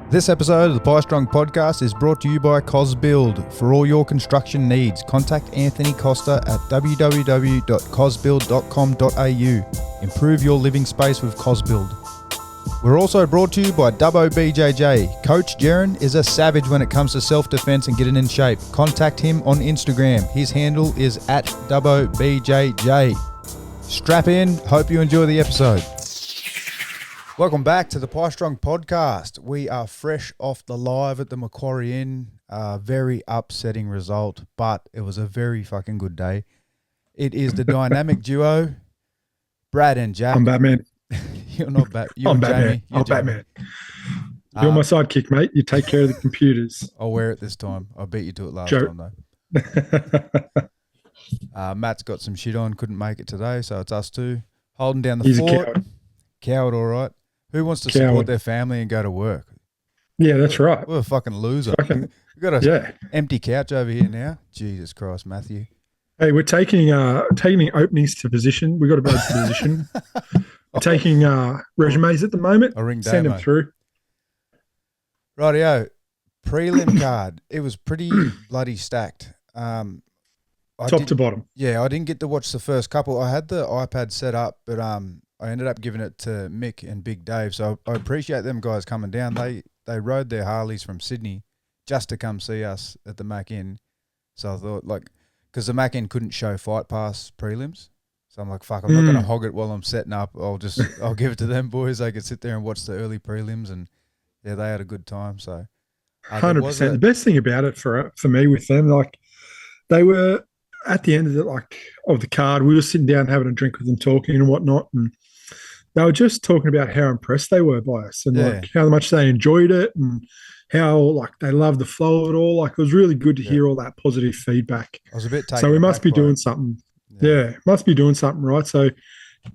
This episode of the Pie Strong podcast is brought to you by CosBuild. For all your construction needs, contact Anthony Costa at www.cosbuild.com.au. Improve your living space with CosBuild. We're also brought to you by Dubbo BJJ. Coach Jaron is a savage when it comes to self-defense and getting in shape. Contact him on Instagram. His handle is at Dubbo BJJ. Strap in. Hope you enjoy the episode. Welcome back to the Pie Strong podcast. We are fresh off the live at the Macquarie Inn. Very upsetting result, but it was a very fucking good day. It is the dynamic duo, Brad and Jack. I'm Batman. You're not Bat. You're I'm Jamie. Batman. You're I'm Jamie. Batman. You're my sidekick, mate. You take care of the computers. I'll wear it this time. I beat you to it last Joe. time, though. Matt's got some shit on. Couldn't make it today, so it's us two. Holding down the He's fort. a coward. Coward, all right. Who wants to support their family and go to work? Yeah, that's right. We're a fucking loser. Fucking, We've got a empty couch over here now. Jesus Christ, Matthew. Hey, we're taking openings to position. We've got to go to position. We're taking resumes at the moment. I'll ring Send Damo. them through. Rightio. Prelim card. It was pretty bloody stacked. Top to bottom. Yeah, I didn't get to watch the first couple. I had the iPad set up, but I ended up giving it to Mick and Big Dave. So I appreciate them guys coming down. They rode their Harleys from Sydney just to come see us at the Mac Inn. So I thought, because the Mac Inn couldn't show Fight Pass prelims. So I'm like, fuck, I'm not going to hog it while I'm setting up. I'll give it to them boys. They could sit there and watch the early prelims, and yeah, they had a good time. So 100%. The best thing about it for me with them, they were at the end of the card. We were sitting down having a drink with them, talking and whatnot, and they were just talking about how impressed they were by us and how much they enjoyed it and how they loved the flow of it all. It was really good to hear all that positive feedback. I was a bit taken so we must be aback by doing it. something. Yeah, must be doing something right. So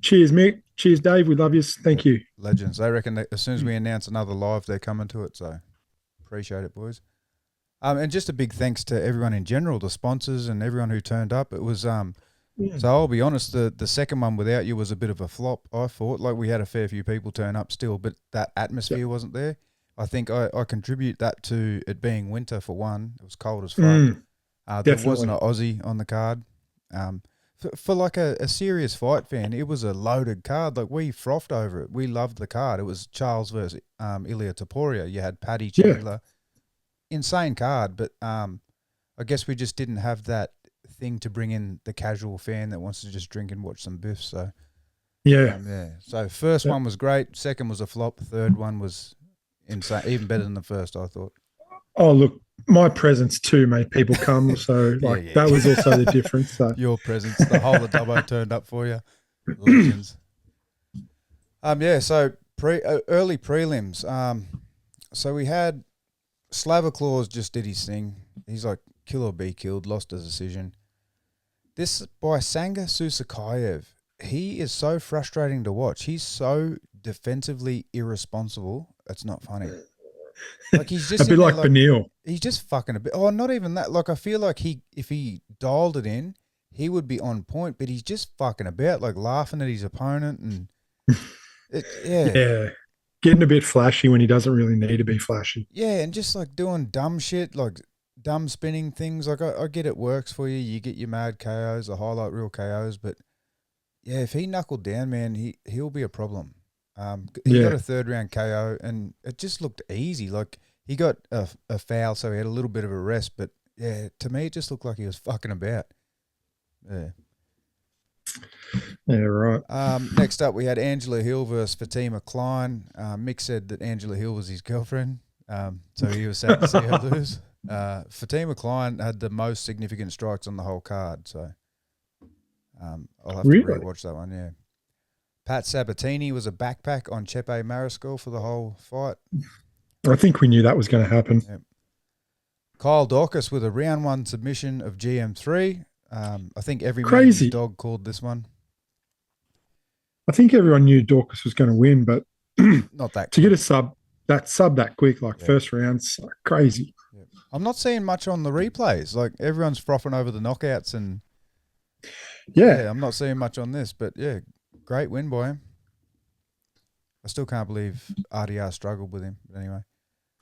cheers, Mick. Cheers, Dave. We love you. Thank you. Legends. They reckon that as soon as we announce another live, they're coming to it. So appreciate it, boys. And just a big thanks to everyone in general, the sponsors and everyone who turned up. It was so I'll be honest, the second one without you was a bit of a flop, I thought. We had a fair few people turn up still, but that atmosphere wasn't there. I think I contribute that to it being winter for one. It was cold as fuck. There wasn't an Aussie on the card. For a serious fight fan, it was a loaded card. We frothed over it. We loved the card. It was Charles versus Ilia Topuria. You had Paddy Chandler. Insane card, but I guess we just didn't have that thing to bring in the casual fan that wants to just drink and watch some biffs. So So first one was great. Second was a flop. Third one was insane, even better than the first, I thought. Oh, look, my presence too made people come. So that was also the difference. So. Your presence, the whole of Dubbo turned up for you. Legends. So early prelims. So we had Slavaclaws just did his thing. He's kill or be killed, lost a decision. This by Sanga Susakayev, he is so frustrating to watch. He's so defensively irresponsible. It's not funny. He's just a bit like Benil. He's just fucking a bit. Oh, not even that. I feel like if he dialed it in, he would be on point. But he's just fucking about, laughing at his opponent and getting a bit flashy when he doesn't really need to be flashy. Yeah, and just doing dumb shit, dumb spinning things. I get it works for you. You get your mad KOs, the highlight reel KOs, but yeah, if he knuckled down, man, he'll be a problem. He got a third round KO, and it just looked easy. He got a foul, so he had a little bit of a rest. But yeah, to me, it just looked like he was fucking about. Yeah. Yeah, right. Next up, we had Angela Hill versus Fatima Klein. Mick said that Angela Hill was his girlfriend, so he was sad to see her lose. Fatima Klein had the most significant strikes on the whole card, so I'll have to rewatch that one, yeah. Pat Sabatini was a backpack on Chepe Mariscal for the whole fight. I think we knew that was going to happen. Yep. Kyle Dorcas with a round one submission of GM3. I think every man's dog called this one. I think everyone knew Dorcas was going to win, but not that to get a sub that quick, first round's crazy. Yep. I'm not seeing much on the replays. Everyone's frothing over the knockouts, and I'm not seeing much on this. But yeah, great win by him. I still can't believe RDR struggled with him. But anyway,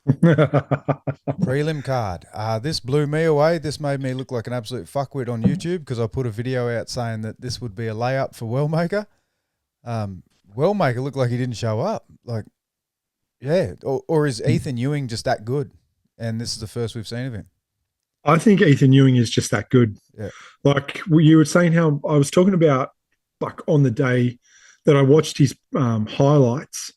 Prelim card. This blew me away. This made me look like an absolute fuckwit on YouTube because I put a video out saying that this would be a layup for Wellmaker. Wellmaker looked like he didn't show up. Like, yeah. Or is Ethan Ewing just that good? And this is the first we've seen of him. I think Ethan Ewing is just that good. Yeah. Like you were saying how I was talking about, like on the day that I watched his highlights,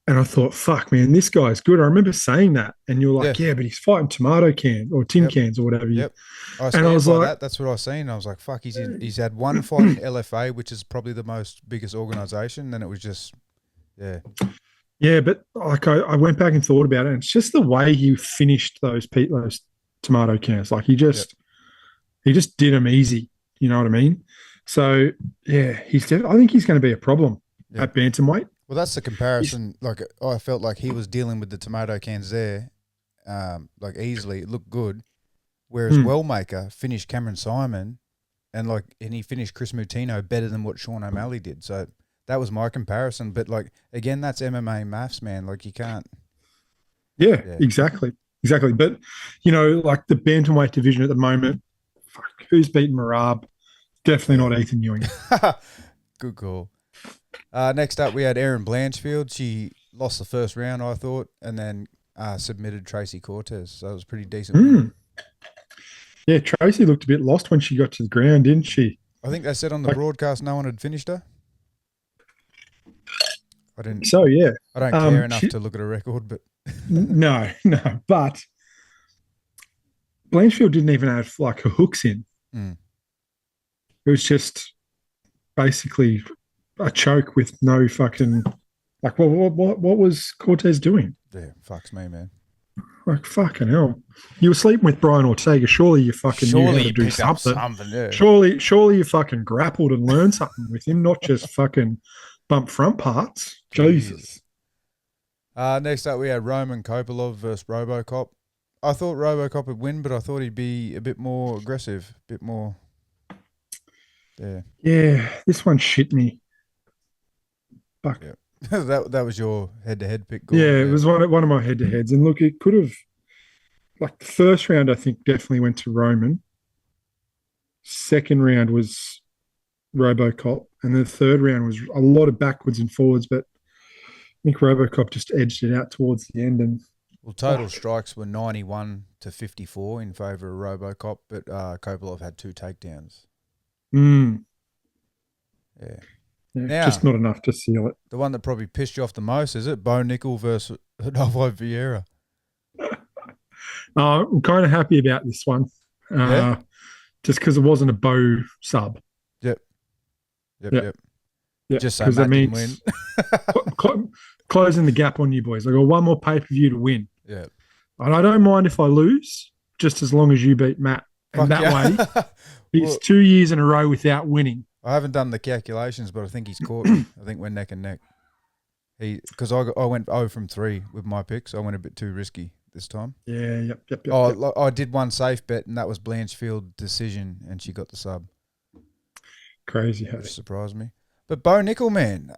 and I thought, fuck, man, this guy's good. I remember saying that, and you were like, yeah, but he's fighting tomato cans or tin cans or whatever. Yep. And I was like, that's what I was saying. I was like, fuck, he's had one fight in LFA, which is probably the biggest organisation. Then it was just, yeah. Yeah, but like I went back and thought about it, and it's just the way he finished those tomato cans. Like he just did them easy. You know what I mean? So yeah, I think he's going to be a problem at bantamweight. Well, that's the comparison. Like I felt like he was dealing with the tomato cans there, like easily. It looked good, whereas Wellmaker finished Cameron Simon, and he finished Chris Moutinho better than what Sean O'Malley did. So that was my comparison. But like again, that's MMA maths, man. Like you can't. Yeah, exactly. But you know, like the bantamweight division at the moment, fuck, who's beaten Marab? Definitely not Ethan Ewing. Good call. Next up, we had Erin Blanchfield. She lost the first round, I thought, and then submitted Tracy Cortez. So it was pretty decent. Yeah, Tracy looked a bit lost when she got to the ground, didn't she? I think they said on the broadcast no one had finished her. I didn't. So yeah, I don't care enough to look at a record, but no. But Blanchfield didn't even have like her hooks in. It was just basically a choke with no fucking like what was Cortez doing? Yeah, fucks me, man. Like fucking hell. You were sleeping with Brian Ortega. Surely you fucking knew how to do something. Yeah. Surely you fucking grappled and learned something with him, not just fucking bump front parts. Jesus. Next up we had Roman Kopylov versus Robocop. I thought Robocop would win, but I thought he'd be a bit more aggressive, a bit more. Yeah, this one shit me. Fuck. Yeah. that was your head-to-head pick. Yeah, it was one of my head-to-heads. And look, it could have, like the first round, I think definitely went to Roman. Second round was Robocop. And the third round was a lot of backwards and forwards, but I think Robocop just edged it out towards the end. And total strikes were 91 to 54 in favour of Robocop, but Kopylov had 2 takedowns. Yeah. Now, just not enough to seal it. The one that probably pissed you off the most, is it? Bo Nickal versus Adolfo Vieira. I'm kind of happy about this one. Just because it wasn't a Bo sub. Yep. Just so that means closing the gap on you boys. I got one more pay-per-view to win. Yeah. And I don't mind if I lose, just as long as you beat Matt. And way, it's 2 years in a row without winning. I haven't done the calculations, but I think he's caught me. I think we're neck and neck. Because I went 0 from 3 with my picks. I went a bit too risky this time. Yeah, yep. I did one safe bet, and that was Blanchfield decision, and she got the sub. Crazy. Which surprised me. But Bo Nickal, man,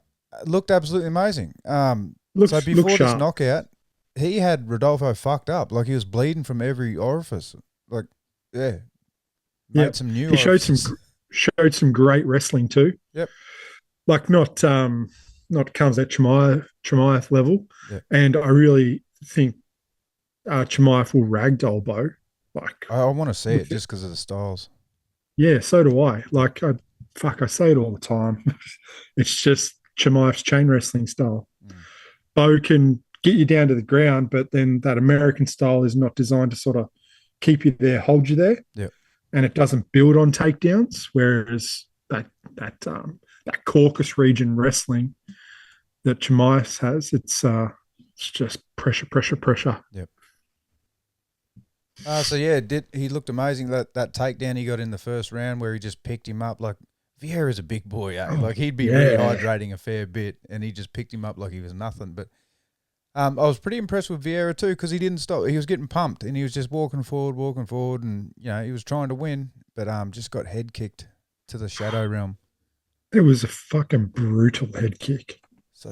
looked absolutely amazing. So before this knockout, he had Rodolfo fucked up. Like he was bleeding from every orifice. Like, made some new. He showed some great wrestling too. Yep. Like not Khamzat Chimaev level. Yep. And I really think Chimaev will ragdoll Bo. Like I want to see it just because of the styles. Yeah, so do I. Like I say it all the time. It's just Chimaev's chain wrestling style. Bo can get you down to the ground, but then that American style is not designed to sort of keep you there, hold you there. Yeah. And it doesn't build on takedowns, whereas that Caucasus region wrestling that Chimaev has, it's just pressure. Yep. He looked amazing. That takedown he got in the first round where he just picked him up. Like Vieira's a big boy, eh? Like he'd be rehydrating a fair bit, and he just picked him up like he was nothing. But I was pretty impressed with Vieira too because he didn't stop. He was getting pumped, and he was just walking forward, and he was trying to win, but just got head kicked to the shadow realm. It was a fucking brutal head kick. So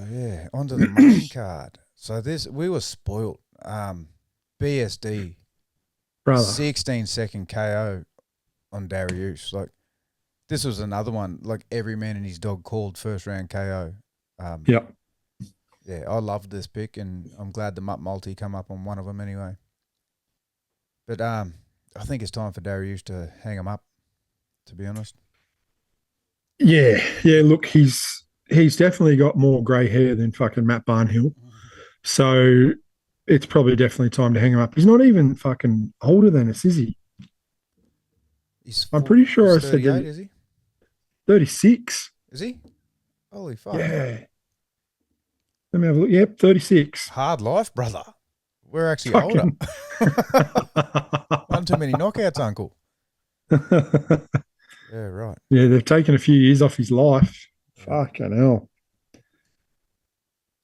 onto the main card. So we were spoilt. BSD, brother. 16-second KO on Dariush. Like, this was another one. Like, every man and his dog called first round KO. Yep. Yeah, I loved this pick, and I'm glad the Mutt Multi come up on one of them anyway. But I think it's time for Dariush to hang him up, to be honest. Yeah. Look, he's definitely got more grey hair than fucking Matt Barnhill. So it's probably definitely time to hang him up. He's not even fucking older than us, is he? I'm pretty sure I said that. Is he? 36. Is he? Holy fuck. Yeah. Let me have a look. Yep, 36. Hard life, brother. We're actually older. One too many knockouts, uncle. Yeah, right. Yeah, they've taken a few years off his life. Fucking hell.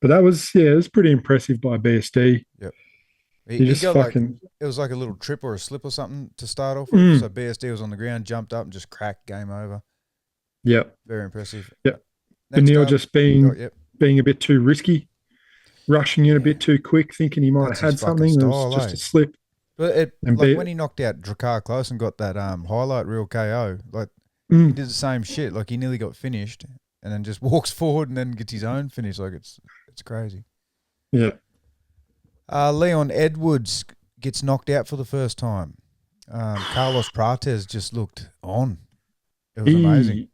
But that was, it was pretty impressive by BSD. Yep. He just got fucking... it was like a little trip or a slip or something to start off with. So BSD was on the ground, jumped up and just cracked, game over. Yep. Very impressive. Yep. Neil just being a bit too risky, rushing in a bit too quick, thinking he might have had something. It was just a slip. But when he knocked out Drakkar close and got that highlight reel KO, like he did the same shit. Like he nearly got finished and then just walks forward and then gets his own finish. Like it's crazy. Yeah. Leon Edwards gets knocked out for the first time. Carlos Prates just looked on. It was amazing.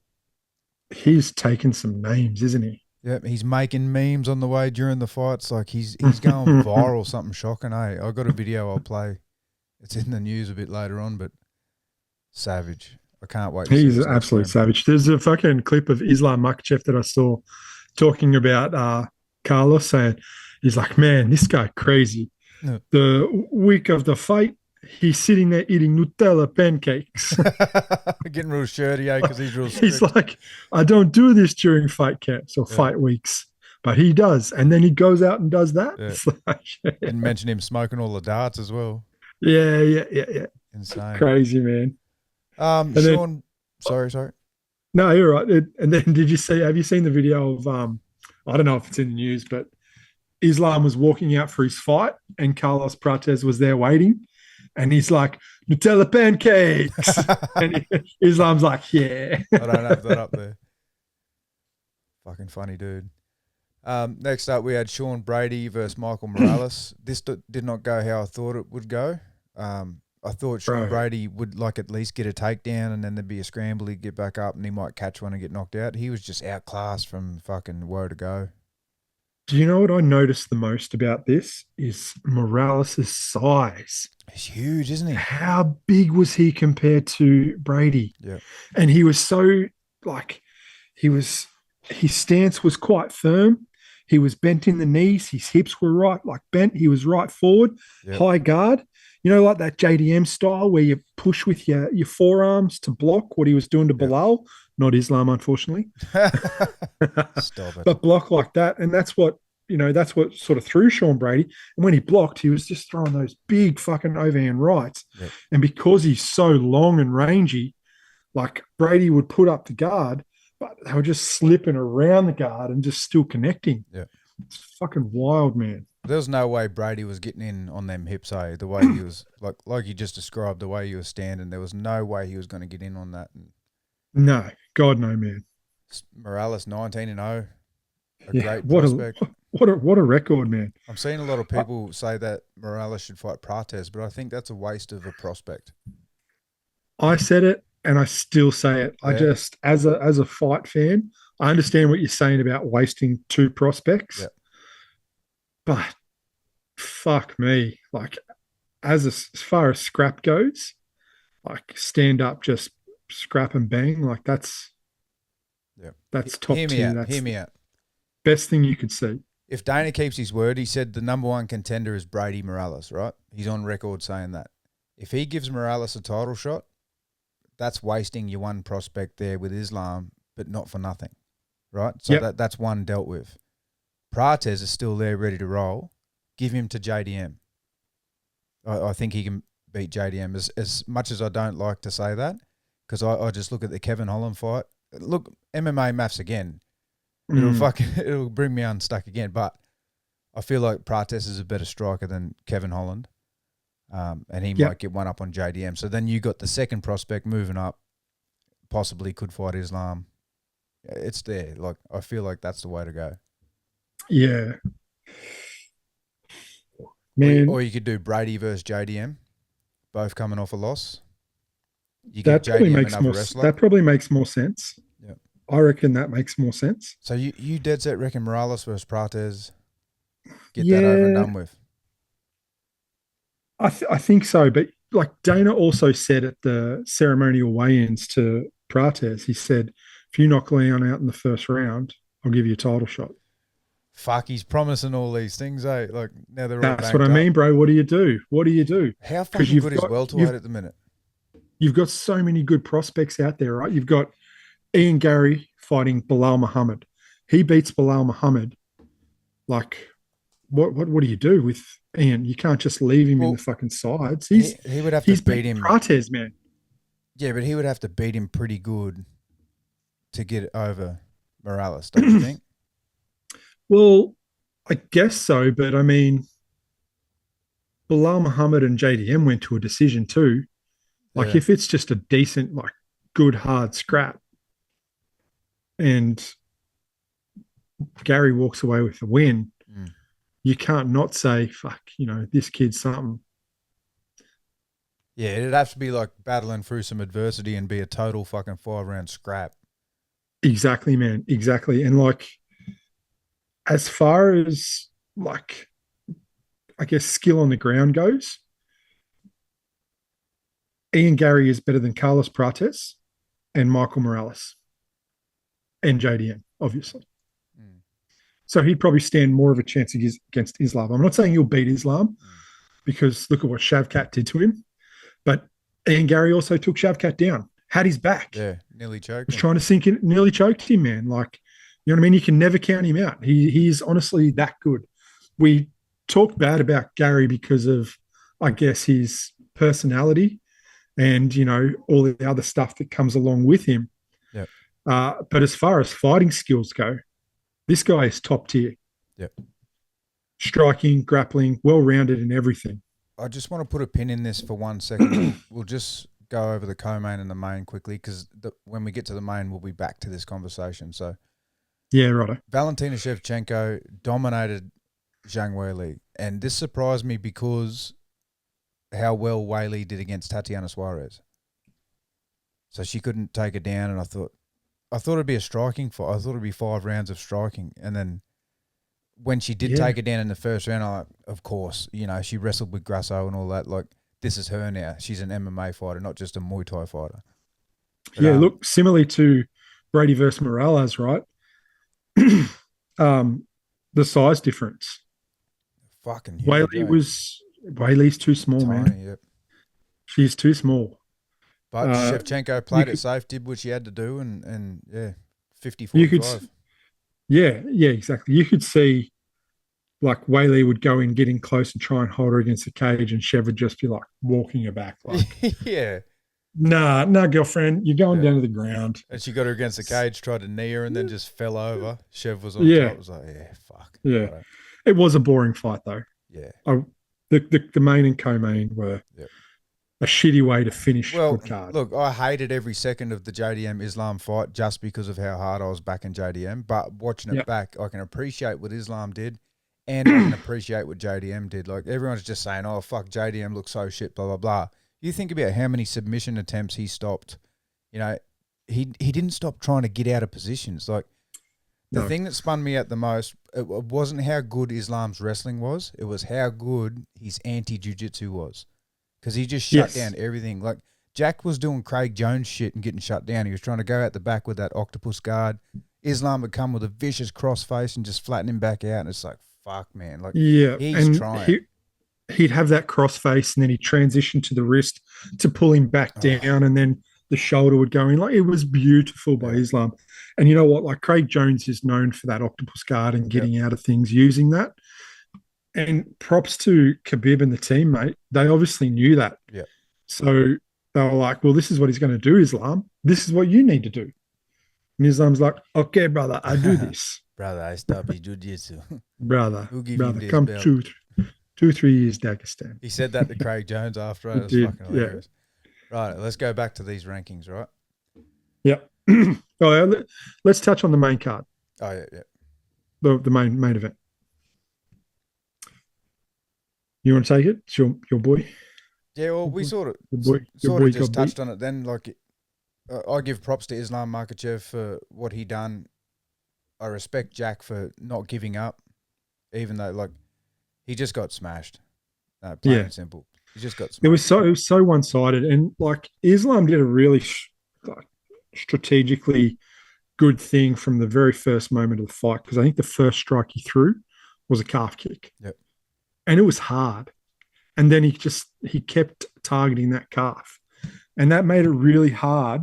He's taken some names, isn't he? Yep, he's making memes on the way during the fights. Like he's going viral, something shocking, eh? I've got a video I'll play. It's in the news a bit later on, but savage. I can't wait. He's an absolute savage. There's a fucking clip of Islam Makhachev that I saw talking about Carlos, saying he's like, man, this guy crazy. Yeah. The week of the fight, he's sitting there eating Nutella pancakes. Getting real shirty, because he's real strict. He's like, I don't do this during fight camps or fight weeks, but he does. And then he goes out and does that. Yeah. Like, and mention him smoking all the darts as well. Yeah. Insane. Crazy, man. Sean, sorry. No, you're right. And then have you seen the video of, I don't know if it's in the news, but Islam was walking out for his fight and Carlos Prates was there waiting. And he's like, Nutella pancakes. And Islam's like, yeah. I don't have that up there. Fucking funny, dude. Next up, we had Sean Brady versus Michael Morales. This did not go how I thought it would go. I thought Sean Brady would at least get a takedown and then there'd be a scramble, he'd get back up and he might catch one and get knocked out. He was just outclassed from fucking woe to go. Do you know what I noticed the most about this is Morales' size. He's huge, isn't he? How big was he compared to Brady? Yeah. And he was so, his stance was quite firm. He was bent in the knees. His hips were bent. He was right forward, high guard. You know, like that JDM style where you push with your forearms to block what he was doing to Bilal. Not Islam, unfortunately. Stop it. But block like that. And that's what sort of threw Sean Brady. And when he blocked, he was just throwing those big fucking overhand rights. Yep. And because he's so long and rangy, Brady would put up the guard, but they were just slipping around the guard and just still connecting. Yeah. It's fucking wild, man. There was no way Brady was getting in on them hips, the way he was, like you just described, the way he was standing. There was no way he was going to get in on that. No, God, no, man. Morales 19-0, great prospect. What a record, man. I'm seeing a lot of people say that Morales should fight Prates, but I think that's a waste of a prospect. I said it, and I still say it. Yeah. I just, as a fight fan, I understand what you're saying about wasting two prospects. Yeah. But fuck me, as far as scrap goes, stand up, just scrap and bang, that's top tier. Hear me out. Best thing you could see. If Dana keeps his word, he said the number one contender is Brady Morales, right? He's on record saying that. If he gives Morales a title shot, that's wasting your one prospect there with Islam, but not for nothing, right? So that's one dealt with. Prates is still there, ready to roll. Give him to JDM. I think he can beat JDM. As much as I don't like to say that, because I just look at the Kevin Holland fight. Look, MMA maths again. It'll bring me unstuck again. But I feel like Prates is a better striker than Kevin Holland, and he Yep. might get one up on JDM. So then you got the second prospect moving up, possibly could fight Islam. It's there. Like, I feel like that's the way to go. Yeah. Man. Or you could do Brady versus JDM, both coming off a loss. You That get probably JDM makes another more. wrestler. That probably makes more sense. Yep. I reckon that makes more sense. So you dead set reckon Morales versus Prates, get Yeah. that over and done with? I think so, but like Dana also said at the ceremonial weigh-ins to Prates, he said, if you knock Leon out in the first round, I'll give you a title shot. Fuck, he's promising all these things, eh? Like, now they're all That's what I mean, bro. What do you do? What do you do? How fucking good is welterweight at the minute? You've got so many good prospects out there, right? You've got Ian Gary fighting Bilal Muhammad. He beats Bilal Muhammad. Like, what do you do with Ian? You can't just leave him in the fucking sides. He would have to beat him. Prates, man. Yeah, but he would have to beat him pretty good to get over Morales, don't you think? Well, I guess so, but I mean, Bilal Muhammad and JDM went to a decision too. Like, if it's just a decent, like, good, hard scrap and Gary walks away with the win, you can't not say, fuck, this kid's something. Yeah, it'd have to be like battling through some adversity and be a total fucking 5-round scrap. Exactly, man. Exactly. And like, as far as like, I guess, skill on the ground goes, Ian Gary is better than Carlos Prates and Michael Morales and JDM, obviously. So he'd probably stand more of a chance against Islam. I'm not saying he'll beat Islam because look at what Shavkat did to him. But Ian Gary also took Shavkat down, had his back. Yeah, nearly choked was trying to sink in, nearly choked him, man. Like, you know what I mean? You can never count him out. He's honestly that good. We talk bad about Gary because of, I guess, his personality and, all the other stuff that comes along with him. Yep. But as far as fighting skills go, this guy is top tier. Yep. Striking, grappling, well-rounded in everything. I just want to put a pin in this for 1 second. We'll just go over the co-main and the main quickly because when we get to the main, we'll be back to this conversation. So, yeah, righto. Valentina Shevchenko dominated Zhang Weili, and this surprised me because how well Weili did against Tatiana Suarez. So she couldn't take her down, and I thought it'd be a striking fight. I thought it'd be 5 rounds of striking, and then when she did take her down in the first round, I, of course, she wrestled with Grasso and all that. Like, this is her now. She's an MMA fighter, not just a Muay Thai fighter. But, look, similarly to Brady versus Morales, right? The size difference. Fucking huge. Weili's too small, tiny, man. Yep. She's too small. But Shevchenko played it safe, did what she had to do, and 50-45. Yeah, exactly. You could see, like, Weili would go in, get in close and try and hold her against the cage, and Shev would just be, like, walking her back. Like, yeah. Nah, girlfriend, you're going down to the ground. And she got her against the cage, tried to knee her, and then just fell over. Shev was on top. It was like, fuck. Yeah. Right. It was a boring fight, though. Yeah. The main and co-main were a shitty way to finish the card. Look, I hated every second of the JDM Islam fight just because of how hard I was backing JDM. But watching it back, I can appreciate what Islam did, and I can appreciate what JDM did. Like, everyone's just saying, "Oh, fuck, JDM looks so shit," blah blah blah. You think about how many submission attempts he stopped. He didn't stop trying to get out of positions. Like, the thing that spun me out the most, it wasn't how good Islam's wrestling was. It was how good his anti-jiu-jitsu was. Because he just shut down everything. Like, Jack was doing Craig Jones shit and getting shut down. He was trying to go out the back with that octopus guard. Islam would come with a vicious crossface and just flatten him back out. And it's like, fuck, man. Like, he's trying. He'd have that crossface and then he'd transition to the wrist to pull him back down. And then the shoulder would go in. Like, it was beautiful by Islam. And you know what? Like, Craig Jones is known for that octopus guard and getting out of things using that. And props to Khabib and the team, mate. They obviously knew that. Yeah. So they were like, well, this is what he's going to do, Islam. This is what you need to do. And Islam's like, okay, brother, I do this. Brother, I stopped his jiu-jitsu. Brother, Who give you this come belt? 2-3 years, Dagestan. He said that to Craig Jones after. It was did, fucking hilarious. Right, let's go back to these rankings, right? Yep. Let's touch on the main card. Oh, yeah. The main event. You want to take it? It's your boy. Yeah, well, we sort of just touched on it then. Like, I give props to Islam Makhachev for what he done. I respect Jack for not giving up, even though, like, he just got smashed. Plain and simple. He just got smashed. It was so one-sided. And, like, Islam did a really strategically good thing from the very first moment of the fight, because I think the first strike he threw was a calf kick. Yep. And it was hard. And then he kept targeting that calf. And that made it really hard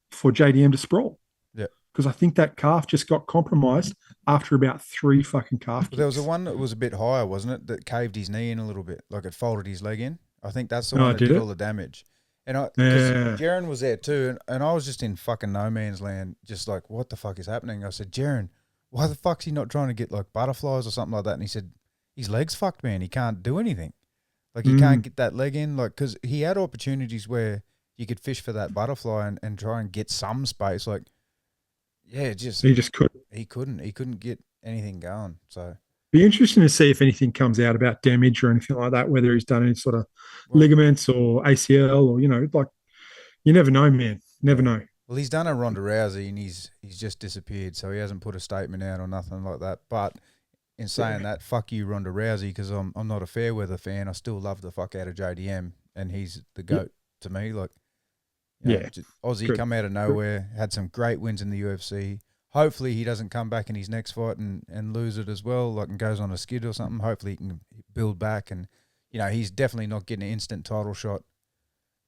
for JDM to sprawl. Yeah. Because I think that calf just got compromised after about 3 fucking calf kicks. There was one that was a bit higher, wasn't it? That caved his knee in a little bit. Like it folded his leg in. I think that's the one that did all the damage. And Jaron was there too. And I was just in fucking no man's land. Just like, what the fuck is happening? I said, Jaron, why the fuck's he not trying to get like butterflies or something like that? And he said, his leg's fucked, man. He can't do anything. Like, he can't get that leg in. Like, because he had opportunities where you could fish for that butterfly and try and get some space. Like, yeah, he just couldn't. He couldn't get anything going. So, be interesting to see if anything comes out about damage or anything like that, whether he's done any sort of ligaments or ACL or, like, you never know, man. Never know. Well, he's done a Ronda Rousey and he's just disappeared. So he hasn't put a statement out or nothing like that. But in saying that, fuck you, Ronda Rousey, because I'm not a fair weather fan. I still love the fuck out of JDM, and he's the GOAT to me. Like, Aussie come out of nowhere, had some great wins in the UFC. Hopefully he doesn't come back in his next fight and lose it as well, like, and goes on a skid or something. Hopefully he can build back, and he's definitely not getting an instant title shot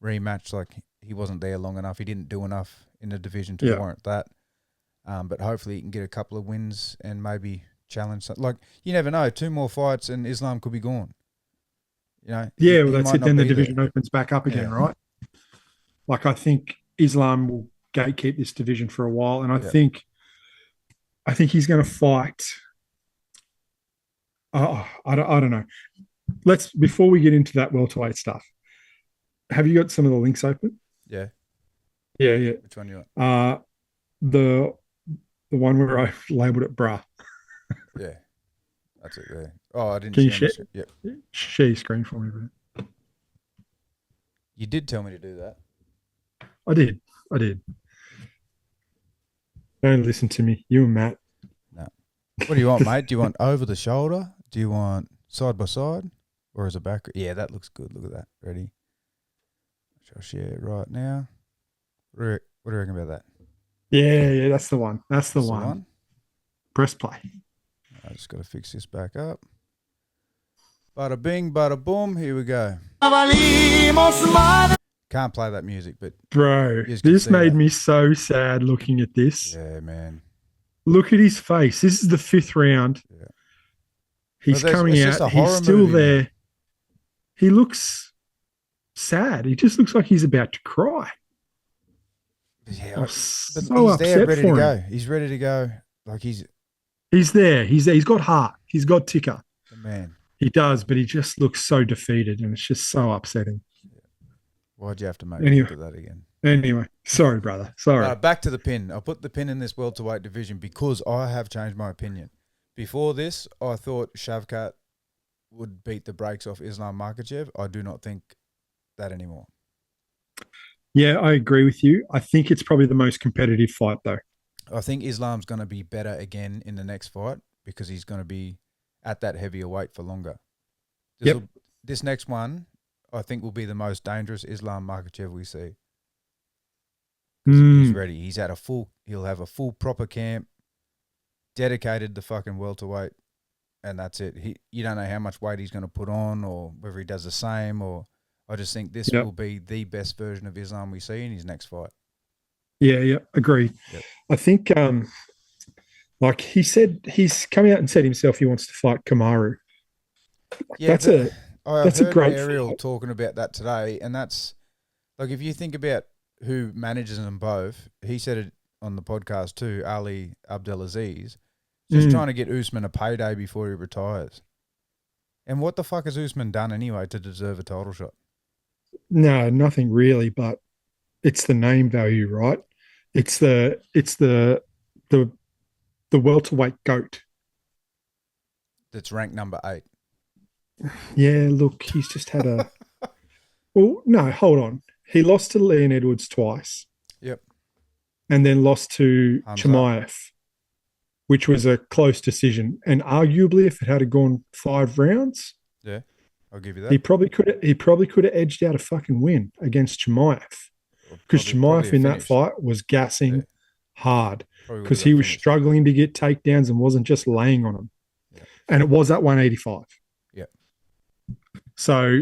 rematch. Like, he wasn't there long enough. He didn't do enough in the division to warrant that. But hopefully he can get a couple of wins and maybe challenge. Like, you never know. 2 more fights and Islam could be gone. That's it. Then the division opens back up again, right? Like, I think Islam will gatekeep this division for a while, and I think he's going to fight. I don't know. Before we get into that welterweight stuff, have you got some of the links open? Yeah. Which one you want? The one where I labelled it bra. Yeah, that's it there. Oh, I didn't. Can you share? Yep. Share your screen for me, bro. You did tell me to do that. I did. Don't listen to me, you and Matt. No. What do you want, mate? Do you want over the shoulder? Do you want side by side, or is it back? Yeah, that looks good. Look at that. Ready? I'll share it right now. What do you reckon about that? Yeah, that's the one. That's the one. Press play. I just got to fix this back up. Bada bing, bada boom. Here we go. Can't play that music, but bro, this made me so sad looking at this. Yeah, man. Look at his face. This is the 5th round. Yeah. He's coming out. He's still there. Man. He looks sad. He just looks like he's about to cry. Yeah, so he's there, ready to go. He's ready to go. Like, he's there. He's there. He's got heart. He's got ticker. Man, he does, but he just looks so defeated, and it's just so upsetting. Why'd you have to make me look at that again? Anyway, sorry, brother. Sorry. Back to the pin. I'll put the pin in this welterweight division because I have changed my opinion. Before this, I thought Shevchenko would beat the brakes off Islam Makhachev. I do not think that anymore. Yeah, I agree with you. I think it's probably the most competitive fight, though. I think Islam's going to be better again in the next fight because he's going to be at that heavier weight for longer. This next one, I think, will be the most dangerous Islam Makhachev we see. He's ready. He'll have a full proper camp, dedicated to fucking welterweight, and that's it. You don't know how much weight he's going to put on or whether he does the same. Or I just think this will be the best version of Islam we see in his next fight. Yeah, agreed. Yep. I think, like he said, he's come out and said himself he wants to fight Kamaru. Yeah, that's a great Ariel fight. Talking about that today, and that's like, if you think about who manages them both, he said it on the podcast too, Ali Abdelaziz. Just trying to get Usman a payday before he retires. And what the fuck has Usman done anyway to deserve a title shot? No, nothing really, but it's the name value, right? It's the welterweight goat. That's ranked number 8. Yeah, look, he's just had a. Well, no, hold on. He lost to Leon Edwards twice. Yep. And then lost to Chimaev, which was a close decision. And arguably, if it had gone 5 rounds, yeah, I'll give you that. He probably could have edged out a fucking win against Chimaev, because Chimaev in that fight was gassing hard, because he was struggling to get takedowns and wasn't just laying on him. Yeah. And it was at 185. Yeah. So,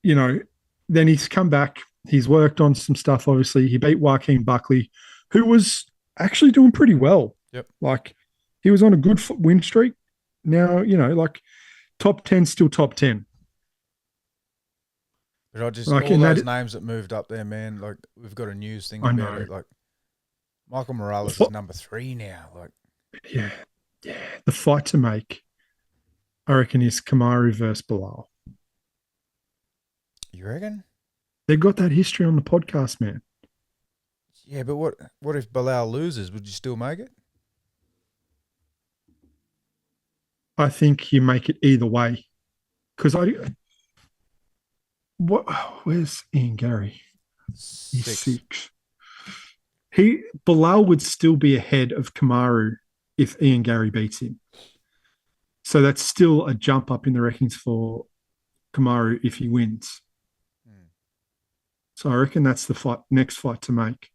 then he's come back. He's worked on some stuff, obviously. He beat Joaquin Buckley, who was actually doing pretty well. Yep. Like, he was on a good win streak. Now, top 10, still top 10. But I just, all those names that moved up there, man, like, we've got a news thing about it. Like, Michael Morales is number 3 now. Like, yeah. The fight to make, I reckon, is Kamaru versus Bilal. You reckon? They've got that history on the podcast, man. Yeah, but what if Bilal loses? Would you still make it? I think you make it either way. Because where's Ian Gary? He's 6. Bilal would still be ahead of Kamaru if Ian Gary beats him. So that's still a jump up in the rankings for Kamaru if he wins. So I reckon that's the next fight to make.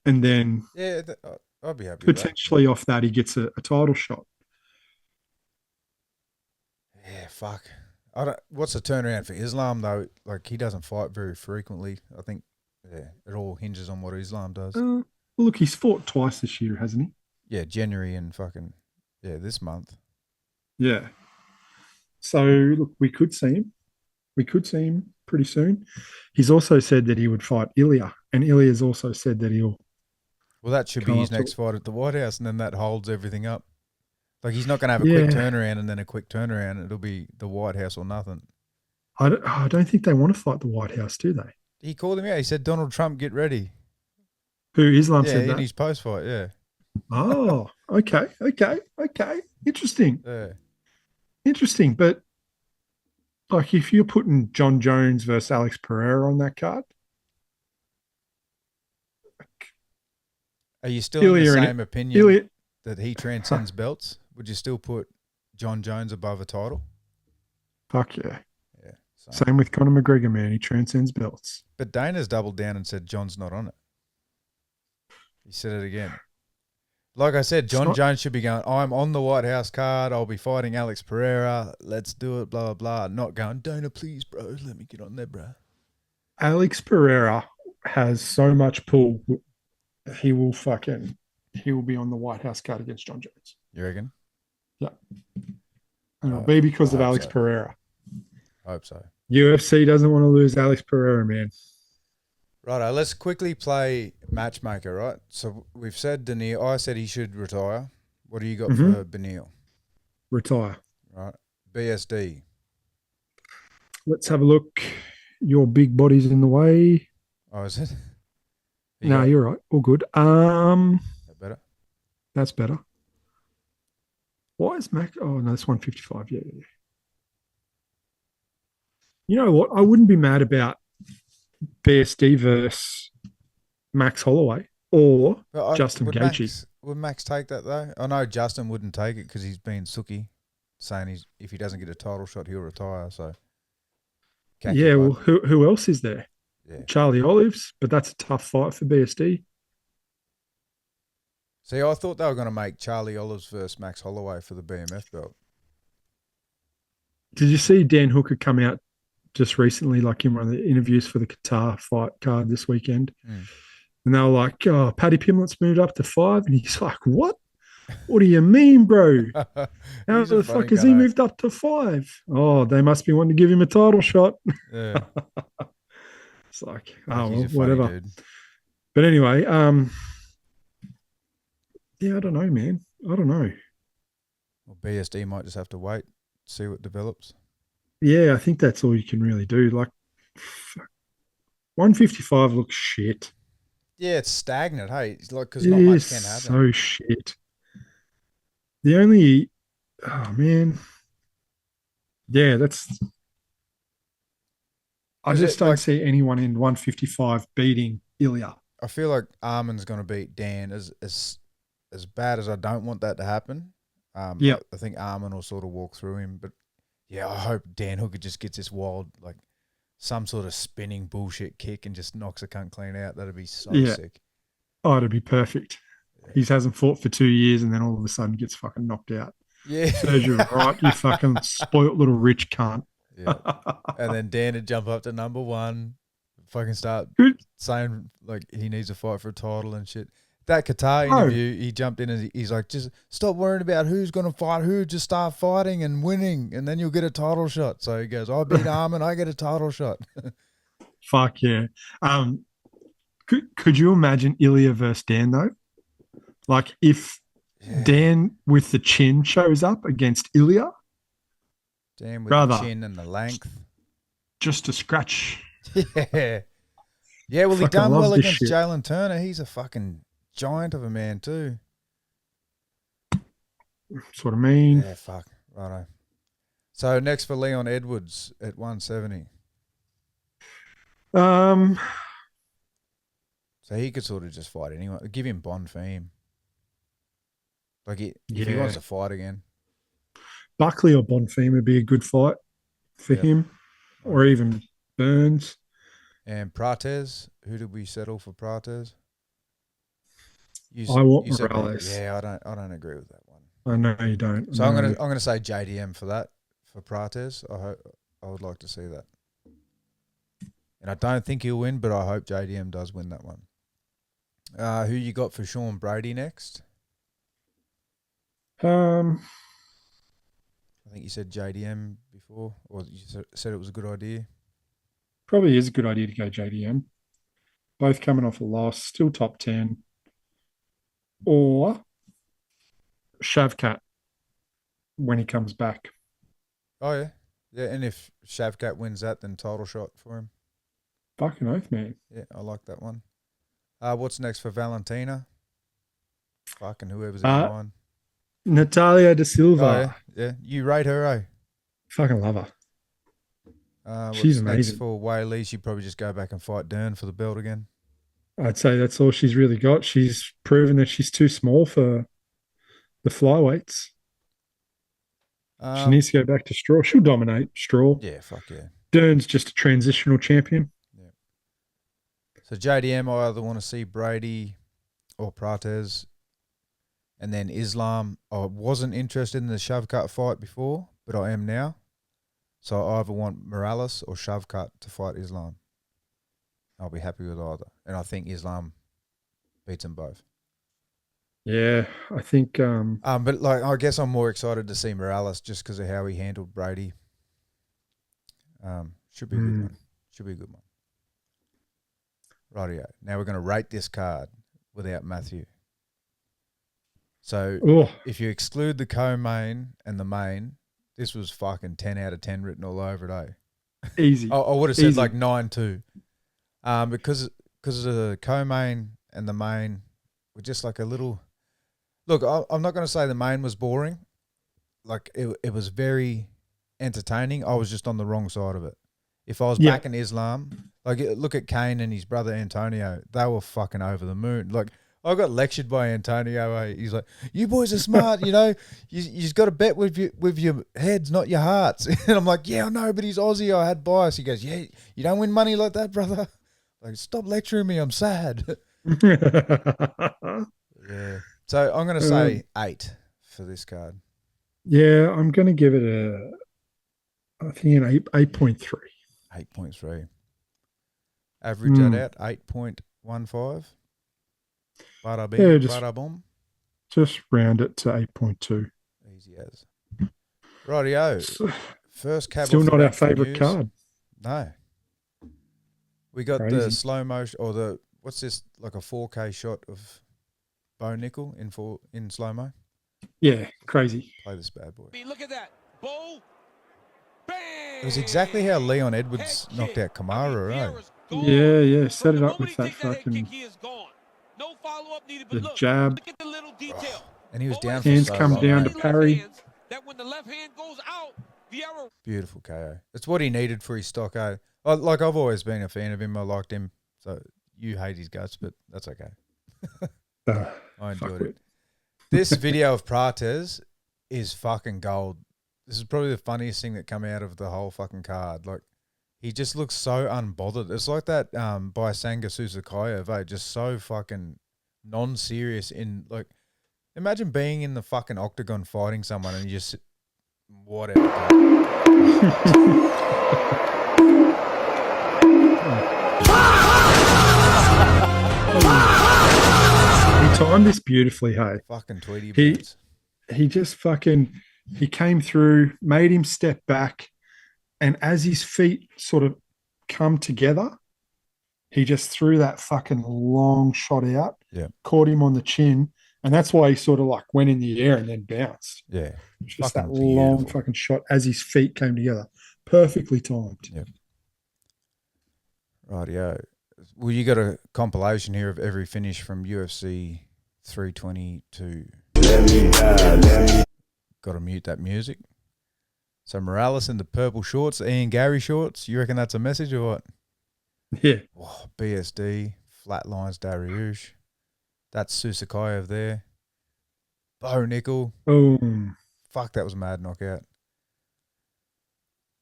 And then I'd be happy potentially off that he gets a title shot. Yeah, fuck. What's the turnaround for Islam, though? Like, he doesn't fight very frequently. I think, it all hinges on what Islam does. Look, he's fought twice this year, hasn't he? Yeah, January and this month. Yeah. So, look, we could see him. We could see him pretty soon. He's also said that he would fight Ilia, and Ilia's also said that he'll. Well, that should be his next fight at the White House, and then that holds everything up. Like, he's not going to have a quick turnaround and then a quick turnaround. It'll be the White House or nothing. I don't think they want to fight the White House, do they? He called him out. He said, Donald Trump, get ready. Who, Islam said that? In his post-fight, yeah. Oh, okay. Interesting. Yeah. Interesting, but like, if you're putting John Jones versus Alex Pereira on that card, are you still in the same opinion that he transcends belts? Would you still put John Jones above a title? Fuck yeah. Yeah. Same with Conor McGregor, man. He transcends belts. But Dana's doubled down and said John's not on it. He said it again. Like I said, John Jones should be going, I'm on the White House card. I'll be fighting Alex Pereira. Let's do it, blah, blah, blah. Not going, Dana, please, bro. Let me get on there, bro. Alex Pereira has so much pull. He will be on the White House card against John Jones. You reckon? Yeah. And it'll be because of Alex Pereira. I hope so. UFC doesn't want to lose Alex Pereira, man. Righto, let's quickly play matchmaker, right? So we've said Daniil. I said he should retire. What do you got for Benil? Retire. Right. BSD. Let's have a look. Your big body's in the way. Oh, is it? No, you're right. All good. That better? That's better. Why is Mac? Oh, no, that's 155. Yeah. You know what? I wouldn't be mad about BSD versus Max Holloway or Justin Gaethje. Would Max take that, though? I know Justin wouldn't take it because he's been sooky, saying if he doesn't get a title shot, he'll retire. So, well, who else is there? Yeah. Charlie Olives, but that's a tough fight for BSD. See, I thought they were going to make Charlie Olives versus Max Holloway for the BMF belt. Did you see Dan Hooker come out just recently, like in one of the interviews for the Qatar fight card this weekend? And they were like, oh, Paddy Pimblett's moved up to 5. And he's like, what? What do you mean, bro? How the fuck has he moved up to 5? Oh, they must be wanting to give him a title shot. Yeah. It's like, oh, well, whatever. Dude. But anyway, yeah, I don't know, man. I don't know. Well, BSD might just have to wait, see what develops. Yeah, I think that's all you can really do. Like, 155 looks shit. Yeah, it's stagnant, hey? It's like, because It not is much can happen. so shit. The only, oh man, yeah, I Because just it, don't like, see anyone in 155 beating Ilia. I feel like Armin's going to beat Dan as bad as I don't want that to happen. Yep. I think Armin will sort of walk through him, but yeah, I hope Dan Hooker just gets this wild, like, some sort of spinning bullshit kick and just knocks a cunt clean out. That'd be so Yeah. sick. Oh, it'd be perfect. Yeah. He hasn't fought for 2 years and then all of a sudden gets fucking knocked out. Yeah. Serves you right, you fucking spoilt little rich cunt. Yeah. And then Dan would jump up to number one, fucking start Good. saying like he needs a fight for a title and shit. That Qatar interview, he jumped in and he's like, just stop worrying about who's going to fight who, just start fighting and winning, and then you'll get a title shot. So he goes, I beat Armin, I get a title shot. Fuck yeah. Could you imagine Ilya versus Dan though? Like if Dan with the chin shows up against Ilya, Dan with brother, the chin and the length. Just a scratch. Yeah. Yeah, well, he done well against Jalen Turner. He's a fucking giant of a man too. That's what I mean. Yeah, fuck. Righto. So next for Leon Edwards at 170. So he could sort of just fight anyone. Give him Bond fame. Like, if he wants to fight again. Buckley or Bonfim would be a good fight for him, or even Burns. And Prates, who did we settle for Prates? I want Morales. Yeah, I don't agree with that one. I know you don't. So I'm gonna say JDM for that, for Prates. I would like to see that. And I don't think he'll win, but I hope JDM does win that one. Who you got for Sean Brady next? I think you said JDM before, or you said it was a good idea. Probably is a good idea to go JDM. Both coming off a loss, still top 10. Or Shavkat when he comes back. Oh, yeah. Yeah, and if Shavkat wins that, then title shot for him. Fucking oath, man. Yeah, I like that one. What's next for Valentina? Fucking whoever's in line. Natalia da Silva. Oh, yeah. You rate her, eh? Fucking love her. She's amazing. Next for Whaley, she'd probably just go back and fight Dern for the belt again. I'd say that's all she's really got. She's proven that she's too small for the flyweights. She needs to go back to Straw. She'll dominate Straw. Yeah, fuck yeah. Dern's just a transitional champion. Yeah. So JDM, I either want to see Brady or Prates. And then Islam, I wasn't interested in the Shavkat fight before, but I am now. So I either want Morales or Shavkat to fight Islam. I'll be happy with either. And I think Islam beats them both. Yeah, I think... but like, I guess I'm more excited to see Morales just because of how he handled Brady. Should be a good one. Should be a good one. Rightio. Now we're going to rate this card without Matthew. So if you exclude the co-main and the main, this was fucking 10 out of 10 written all over it, eh? Easy. I would have said like 9-2. Because of the co-main and the main were just like a little... Look, I'm not going to say the main was boring. Like, it was very entertaining. I was just on the wrong side of it. If I was back in Islam, like, look at Kane and his brother Antonio. They were fucking over the moon. Like, I got lectured by Antonio. Eh? He's like, "You boys are smart, you know. You just got to bet with your heads, not your hearts." And I'm like, "Yeah, I know, but he's Aussie. I had bias." He goes, "Yeah, you don't win money like that, brother." Like, stop lecturing me. I'm sad. Yeah. So I'm going to say 8 for this card. Yeah, I'm going to give it I think an 8.3. 8.3. Average that out, 8.15. Bada bing, bada boom. Just round it to 8.2. Easy as. Rightio. First cab. Still not our favourite card. No. We got the slow motion, or what's this, like a 4K shot of Bo Nickal in slow mo. Yeah, crazy. Play this bad boy. Look at that. Bow. Bang! It was exactly how Leon Edwards knocked out Kamara, right? Yeah. Set it up with that fucking no follow-up needed, the look, jab. Look at the little detail. And he was down for hands so come long. down to parry. That when the left hand goes out, the error. Beautiful KO. It's what he needed for his stock, eh? Like, I've always been a fan of him. I liked him. So you hate his guts, but that's okay. I enjoyed it. This video of Prates is fucking gold. This is probably the funniest thing that come out of the whole fucking card. Like, he just looks so unbothered. It's like that by Sanko Susakayev, eh? Just so fucking non-serious in, like, imagine being in the fucking octagon fighting someone and you just, whatever. He timed this beautifully, hey. Fucking Tweety. He just fucking, he came through, made him step back, and as his feet sort of come together, he just threw that fucking long shot out, caught him on the chin, and that's why he sort of like went in the air and then bounced. Yeah. Just that long fucking shot as his feet came together. Perfectly timed. Yep. Rightio. Well, you got a compilation here of every finish from UFC 322. Got to mute that music. So Morales in the purple shorts, Ian Gary shorts. You reckon that's a message or what? Yeah. Oh, BSD, Flatlines Dariush. That's Susakayev there. Bo Nickal. Boom. Fuck, that was a mad knockout.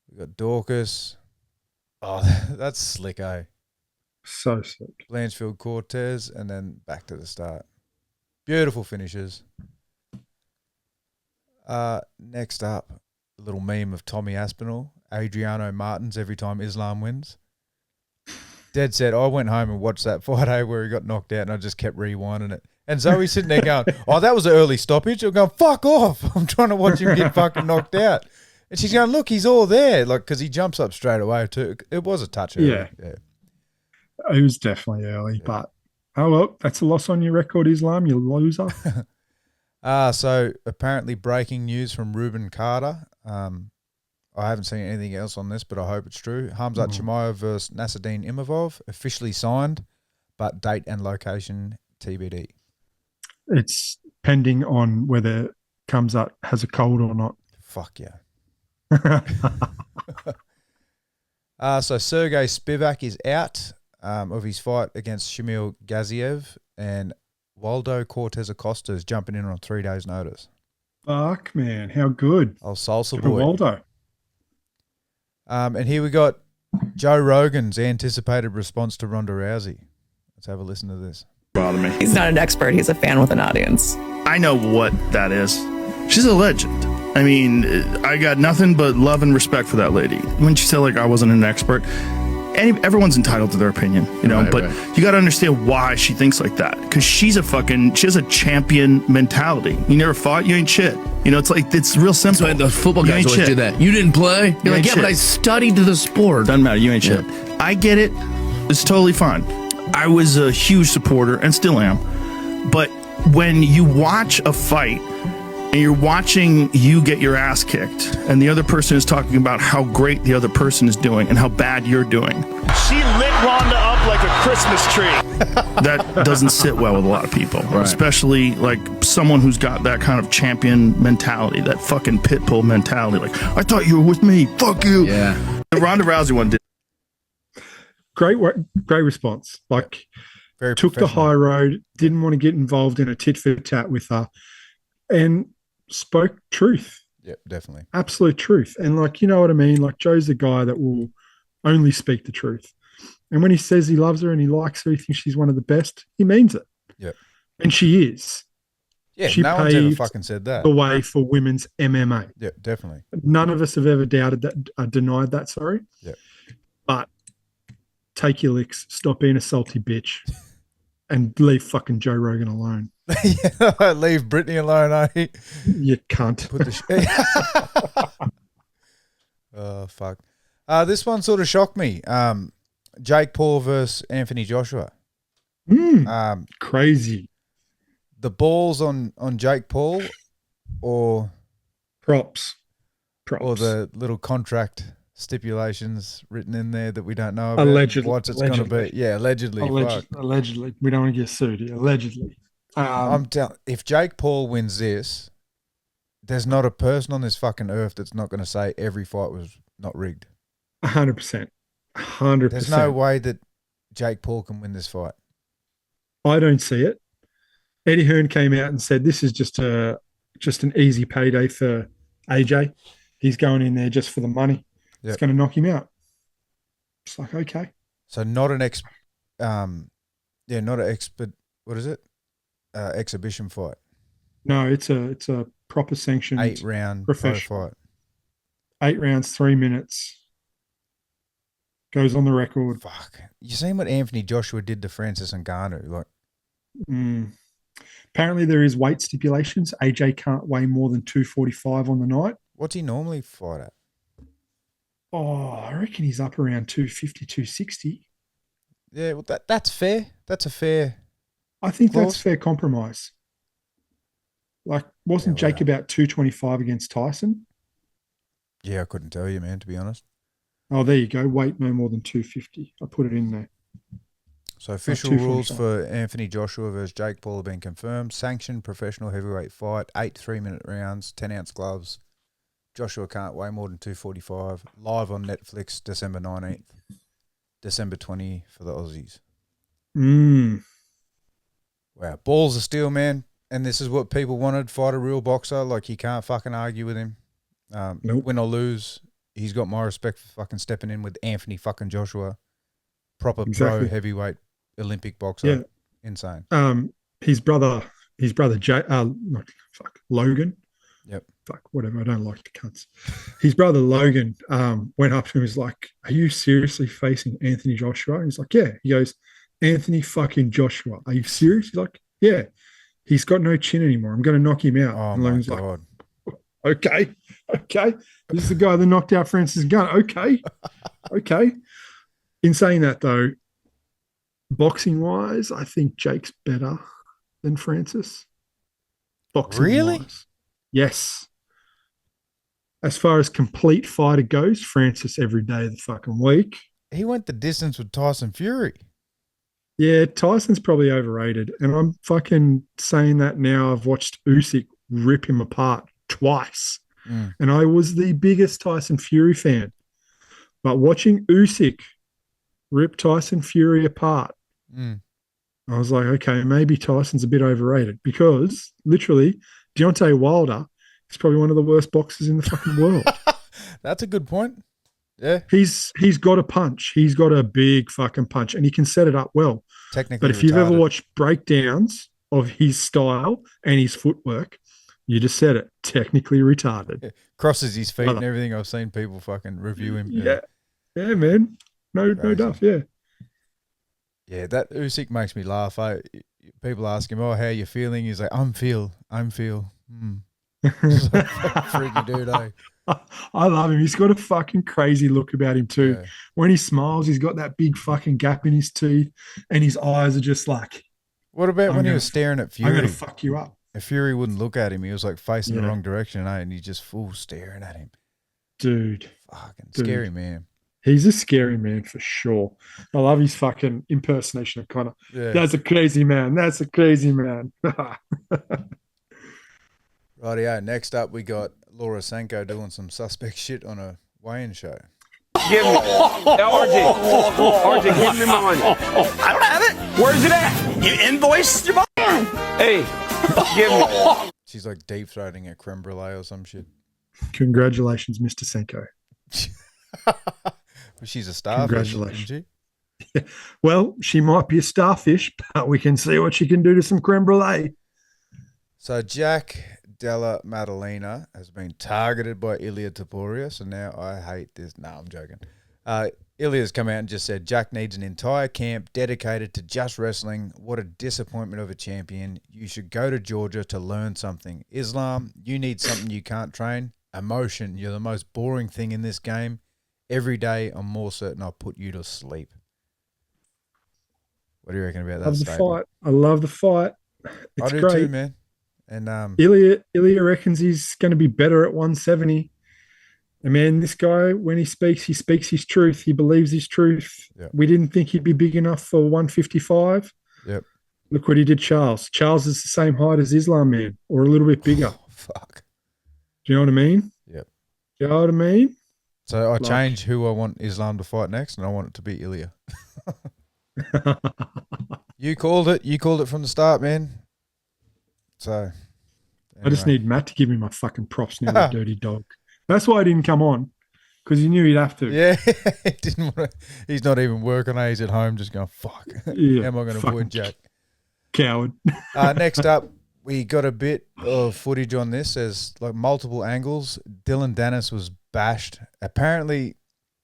We got Dorcas. Oh, that's slick, eh? So sick. Blanchfield Cortez, and then back to the start. Beautiful finishes. Next up, a little meme of Tommy Aspinall, Adriano Martins every time Islam wins. Dead set, I went home and watched that fight where he got knocked out and I just kept rewinding it. And Zoe's sitting there going, oh, that was an early stoppage. I'm going, fuck off. I'm trying to watch him get fucking knocked out. And she's going, look, he's all there. Like, because he jumps up straight away too. It was a touch early. Yeah. It was definitely early, but oh well, that's a loss on your record, Islam, you loser. So apparently breaking news from Ruben Carter. I haven't seen anything else on this, but I hope it's true. Khamzat Chimaev versus Nasruddin Imavov officially signed, but date and location TBD. It's pending on whether Khamzat has a cold or not. Fuck yeah. So Sergey Spivak is out of his fight against Shamil Gaziev, and Waldo Cortez Acosta is jumping in on 3 days' notice. Fuck, man. How good. Oh, Salsa Boy. Waldo. And here we got Joe Rogan's anticipated response to Ronda Rousey. Let's have a listen to this. Bother me. He's not an expert. He's a fan with an audience. I know what that is. She's a legend. I mean, I got nothing but love and respect for that lady. When she said, like, I wasn't an expert, everyone's entitled to their opinion, you know, but you got to understand why she thinks like that. Because she has a champion mentality. You never fought, you ain't shit. You know, it's real simple. That's why the football guys always do that. You didn't play? You're like, yeah, but I studied the sport. Doesn't matter, you ain't shit. I get it. It's totally fine. I was a huge supporter and still am. But when you watch a fight and you're watching you get your ass kicked and the other person is talking about how great the other person is doing and how bad you're doing. She lit Ronda up like a Christmas tree. That doesn't sit well with a lot of people, especially like someone who's got that kind of champion mentality, that fucking pit bull mentality. Like, I thought you were with me. Fuck you. Yeah. The Ronda Rousey one did. Great response. Like, very took the high road, didn't want to get involved in a tit for tat with her, and spoke truth. Yep, definitely. Absolute truth. And like, you know what I mean? Like, Joe's the guy that will only speak the truth. And when he says he loves her and he likes her, he thinks she's one of the best, he means it. Yep. And she is. Yeah, she no one's ever fucking said that. The way for women's MMA. Yeah, definitely. None of us have ever doubted that, denied that, sorry. Yeah. But take your licks, stop being a salty bitch, and leave fucking Joe Rogan alone. Yeah, leave Brittany alone, eh? You cunt. Put the oh, fuck. This one sort of shocked me. Jake Paul versus Anthony Joshua. Crazy. The balls on Jake Paul or props, or the little contract stipulations written in there that we don't know about? Allegedly. What it's going to be? Yeah, allegedly. Allegedly. We don't want to get sued here. Allegedly. I'm telling. If Jake Paul wins this, there's not a person on this fucking earth that's not going to say every fight was not rigged. 100%. 100%. There's no way that Jake Paul can win this fight. I don't see it. Eddie Hearn came out and said this is just an easy payday for AJ. He's going in there just for the money. Yep. It's going to knock him out. It's like, okay. So not an what is it? Exhibition fight. No, it's a proper sanctioned 8-round professional fight. 8 rounds, 3 minutes. Goes on the record. Fuck. You seen what Anthony Joshua did to Francis Ngannou? Like, apparently there is weight stipulations. AJ can't weigh more than 245 on the night. What's he normally fight at? Oh, I reckon he's up around 250, 260. Yeah, well, that's fair. That's a fair. I think that's fair compromise. Like, wasn't Jake about 225 against Tyson? Yeah, I couldn't tell you, man, to be honest. Oh, there you go. Weight no more than 250. I put it in there. So official rules for Anthony Joshua versus Jake Paul have been confirmed. Sanctioned professional heavyweight fight, 8 3-minute rounds, 10-ounce gloves. Joshua can't weigh more than 245. Live on Netflix, December 19th. December 20 for the Aussies. Wow. Balls of steel, man. And this is what people wanted. Fight a real boxer. Like, you can't fucking argue with him. Nope. Win or lose, he's got my respect for fucking stepping in with Anthony fucking Joshua. Proper pro heavyweight Olympic boxer. Yeah. Insane. His brother Logan. Yep. Fuck, whatever. I don't like the cunts. His brother Logan went up to him and was like, "Are you seriously facing Anthony Joshua?" And he's like, "Yeah." He goes, "Anthony fucking Joshua. Are you serious?" He's like, "Yeah." He's got no chin anymore. I'm going to knock him out. Oh, and Logan's my God. Like, okay. This is the guy that knocked out Francis Ngannou. Okay. In saying that, though, boxing-wise, I think Jake's better than Francis. Boxing-wise. Really? Yes. As far as complete fighter goes, Francis every day of the fucking week. He went the distance with Tyson Fury. Yeah, Tyson's probably overrated. And I'm fucking saying that now. I've watched Usyk rip him apart twice. And I was the biggest Tyson Fury fan. But watching Usyk rip Tyson Fury apart, I was like, okay, maybe Tyson's a bit overrated because literally Deontay Wilder is probably one of the worst boxers in the fucking world. That's a good point. Yeah. He's got a punch. He's got a big fucking punch and he can set it up well. Technically but if you've ever watched breakdowns of his style and his footwork, you just said it, technically retarded. Yeah. Crosses his feet and everything. I've seen people fucking review him. Yeah, man. No duff, yeah. Yeah, that Usyk makes me laugh. People ask him, "Oh, how you feeling?" He's like, I'm feel. Just like, freaky dude, eh? I love him. He's got a fucking crazy look about him too. Yeah. When he smiles, he's got that big fucking gap in his teeth and his eyes are just like... What about when he was staring at Fury? I'm going to fuck you up. If Fury wouldn't look at him, he was like facing the wrong direction, eh? And he's just full staring at him. Dude. Fucking scary man. He's a scary man for sure. I love his fucking impersonation of Conor. Yeah. That's a crazy man. That's a crazy man. Rightio. Next up, we got Laura Sanko doing some suspect shit on a weigh-in show. Give me. RJ, give me my money. I don't have it. Where's it at? You invoiced your money? Hey, give me. She's like deep-throating a creme brulee or some shit. Congratulations, Mr. Sanko. She's a starfish, isn't she? Yeah. Well, she might be a starfish, but we can see what she can do to some creme brulee. So Jack Della Maddalena has been targeted by Ilia Topuria, so now I hate this. No, I'm joking. Ilia's come out and just said Jack needs an entire camp dedicated to just wrestling. What a disappointment of a champion. You should go to Georgia to learn something. Islam, you need something you can't train. Emotion, you're the most boring thing in this game. Every day, I'm more certain I'll put you to sleep. What do you reckon about that statement? I love the fight. It's I do great. too, man. And Ilia reckons he's going to be better at 170. And man, this guy, when he speaks his truth. He believes his truth. Yep. We didn't think he'd be big enough for 155. Yep. Look what he did, Charles. Charles is the same height as Islam, man, or a little bit bigger. Oh, fuck. Do you know what I mean? Yep. Do you know what I mean? So I change who I want Islam to fight next, and I want it to be Ilia. You called it. You called it from the start, man. So anyway. I just need Matt to give me my fucking props now, that dirty dog. That's why I didn't come on, because he knew he'd have to. Yeah, he didn't want to. He's not even working. He's at home just going, fuck. Yeah, how am I going to avoid Jack? Coward. Next up, we got a bit of footage on this. There's like multiple angles. Dillon Danis was bashed. Apparently,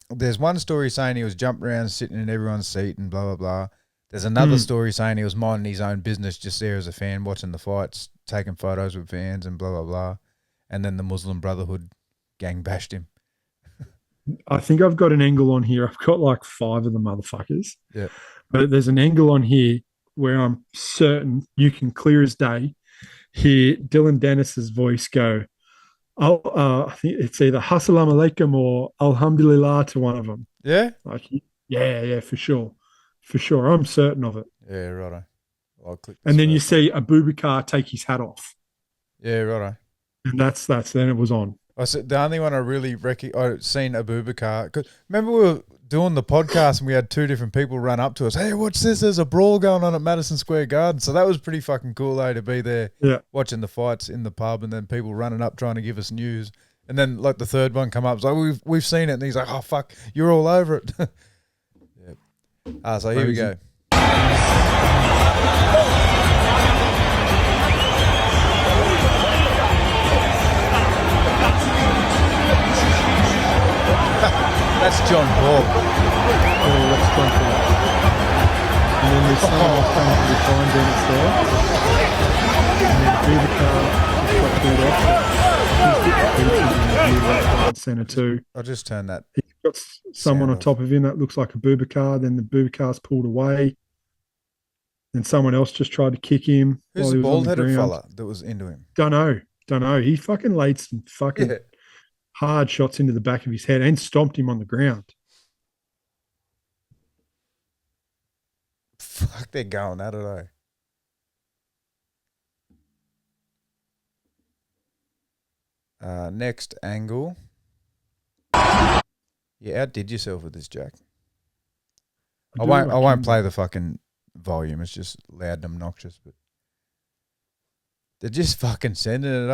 there's one story saying he was jumping around, sitting in everyone's seat and blah, blah, blah. There's another story saying he was minding his own business, just there as a fan, watching the fights, taking photos with fans and blah, blah, blah. And then the Muslim Brotherhood gang bashed him. I think I've got an angle on here. I've got like 5 of the motherfuckers. Yeah. But there's an angle on here where I'm certain you can clear as day hear Dillon Danis's voice go, I think it's either Assalamu alaikum or Alhamdulillah to one of them. Yeah? Like, yeah, for sure. For sure. I'm certain of it. Yeah, righto. I'll click this And then you first. see Abubakar take his hat off. Yeah, righto. And that's then it was on. I said the only one I really I've seen Abubakar. Cause remember we were doing the podcast and we had 2 different people run up to us. Hey, what's this? There's a brawl going on at Madison Square Garden. So that was pretty fucking cool, to be there, watching the fights in the pub, and then people running up trying to give us news. And then like the third one come up, it's like we've seen it, and he's like, oh fuck, you're all over it. So here we go. That's John Paul. Oh, that's John Paul. And then there's someone else coming to the time Dennis there. And then Bubakar got off. Centre too. I'll just turn that. He's got someone on top of him that looks like a Bubakar. Then the Bubakar's pulled away. Then someone else just tried to kick him. Who's the bald-headed fella that was into him? Don't know. He fucking laid some fucking hard shots into the back of his head and stomped him on the ground. Fuck, they're going at it, next angle. You outdid yourself with this, Jack. I won't play the fucking volume. It's just loud and obnoxious, but they're just fucking sending it,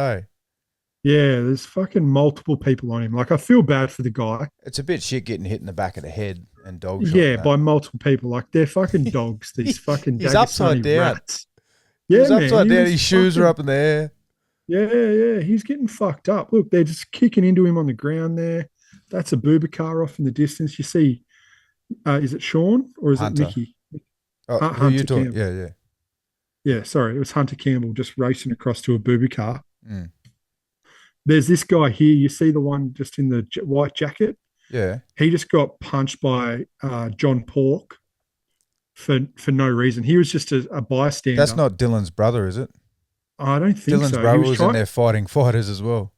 Yeah, there's fucking multiple people on him. Like, I feel bad for the guy. It's a bit shit getting hit in the back of the head and dog shot. Yeah, by multiple people. Like, they're fucking dogs. These fucking he's upside down. Rats. Yeah, he's upside down. His shoes are up in the air. Yeah. He's getting fucked up. Look, they're just kicking into him on the ground there. That's a Bubakar off in the distance. You see, is it Sean or is Hunter. it Mickey? Oh, who you talking? Yeah. Yeah, sorry. It was Hunter Campbell just racing across to a Bubakar. Mm. There's this guy here. You see the one just in the white jacket? Yeah. He just got punched by John Pork for no reason. He was just a bystander. That's not Dillon's brother, is it? I don't think Dillon's so. brother was in there fighting fighters as well.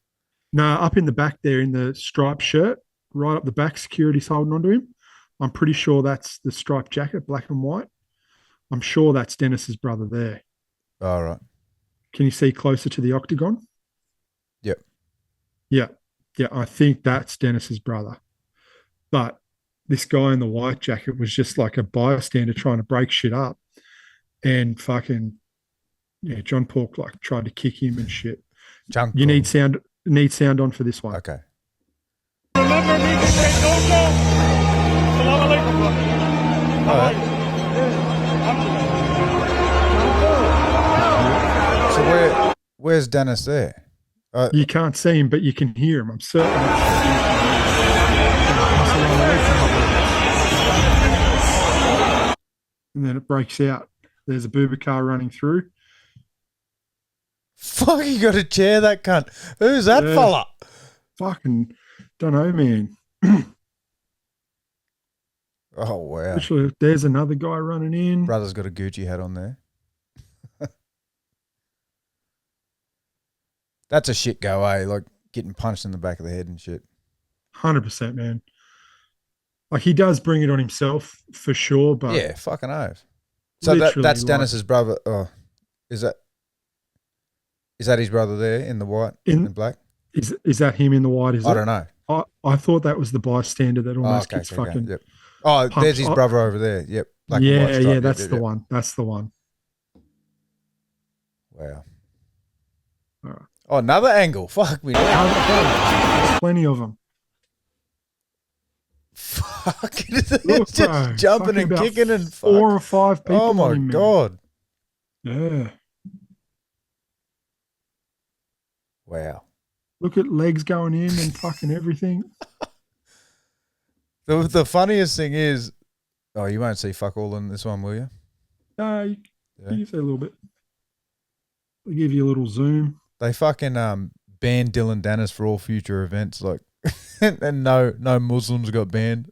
No, up in the back there in the striped shirt, right up the back, security's holding onto him. I'm pretty sure that's the striped jacket, black and white. I'm sure that's Dennis's brother there. All right. Can you see closer to the octagon? Yep. Yeah, I think that's Dennis's brother. But this guy in the white jacket was just like a bystander trying to break shit up. And fucking, John Pork like tried to kick him and shit. You need sound on for this one. Okay. Remember me to say no go. Assalamu alaikum, brother. All right. So where's Dennis there? You can't see him, but you can hear him. I'm certain. And then it breaks out. There's a Bubakar running through. Fuck, you got to chair that cunt. Who's that fella? Fucking don't know, man. Oh, wow. Literally, there's another guy running in. Brother's got a Gucci hat on there. That's a shit go, eh? Like getting punched in the back of the head and shit. 100%, man. Like he does bring it on himself for sure, but yeah, fucking oath. So that's Danis's brother. Oh, is that his brother there in the white in black? Is that him in the white? I don't know. I thought that was the bystander that almost gets fucking. Yep. Oh, punched. there's his brother over there. Yep. Black and white stripe. That's the one. That's the one. Wow. All right. Oh, another angle. Fuck me. Plenty of them. Fuck. It's just jumping and kicking and 4 or 5 people. Oh my God. Yeah. Wow. Look at legs going in and fucking everything. The funniest thing is, you won't see fuck all in this one, will you? No, you can see a little bit. They give you a little zoom. They fucking banned Dillon Danis for all future events, like, and no Muslims got banned.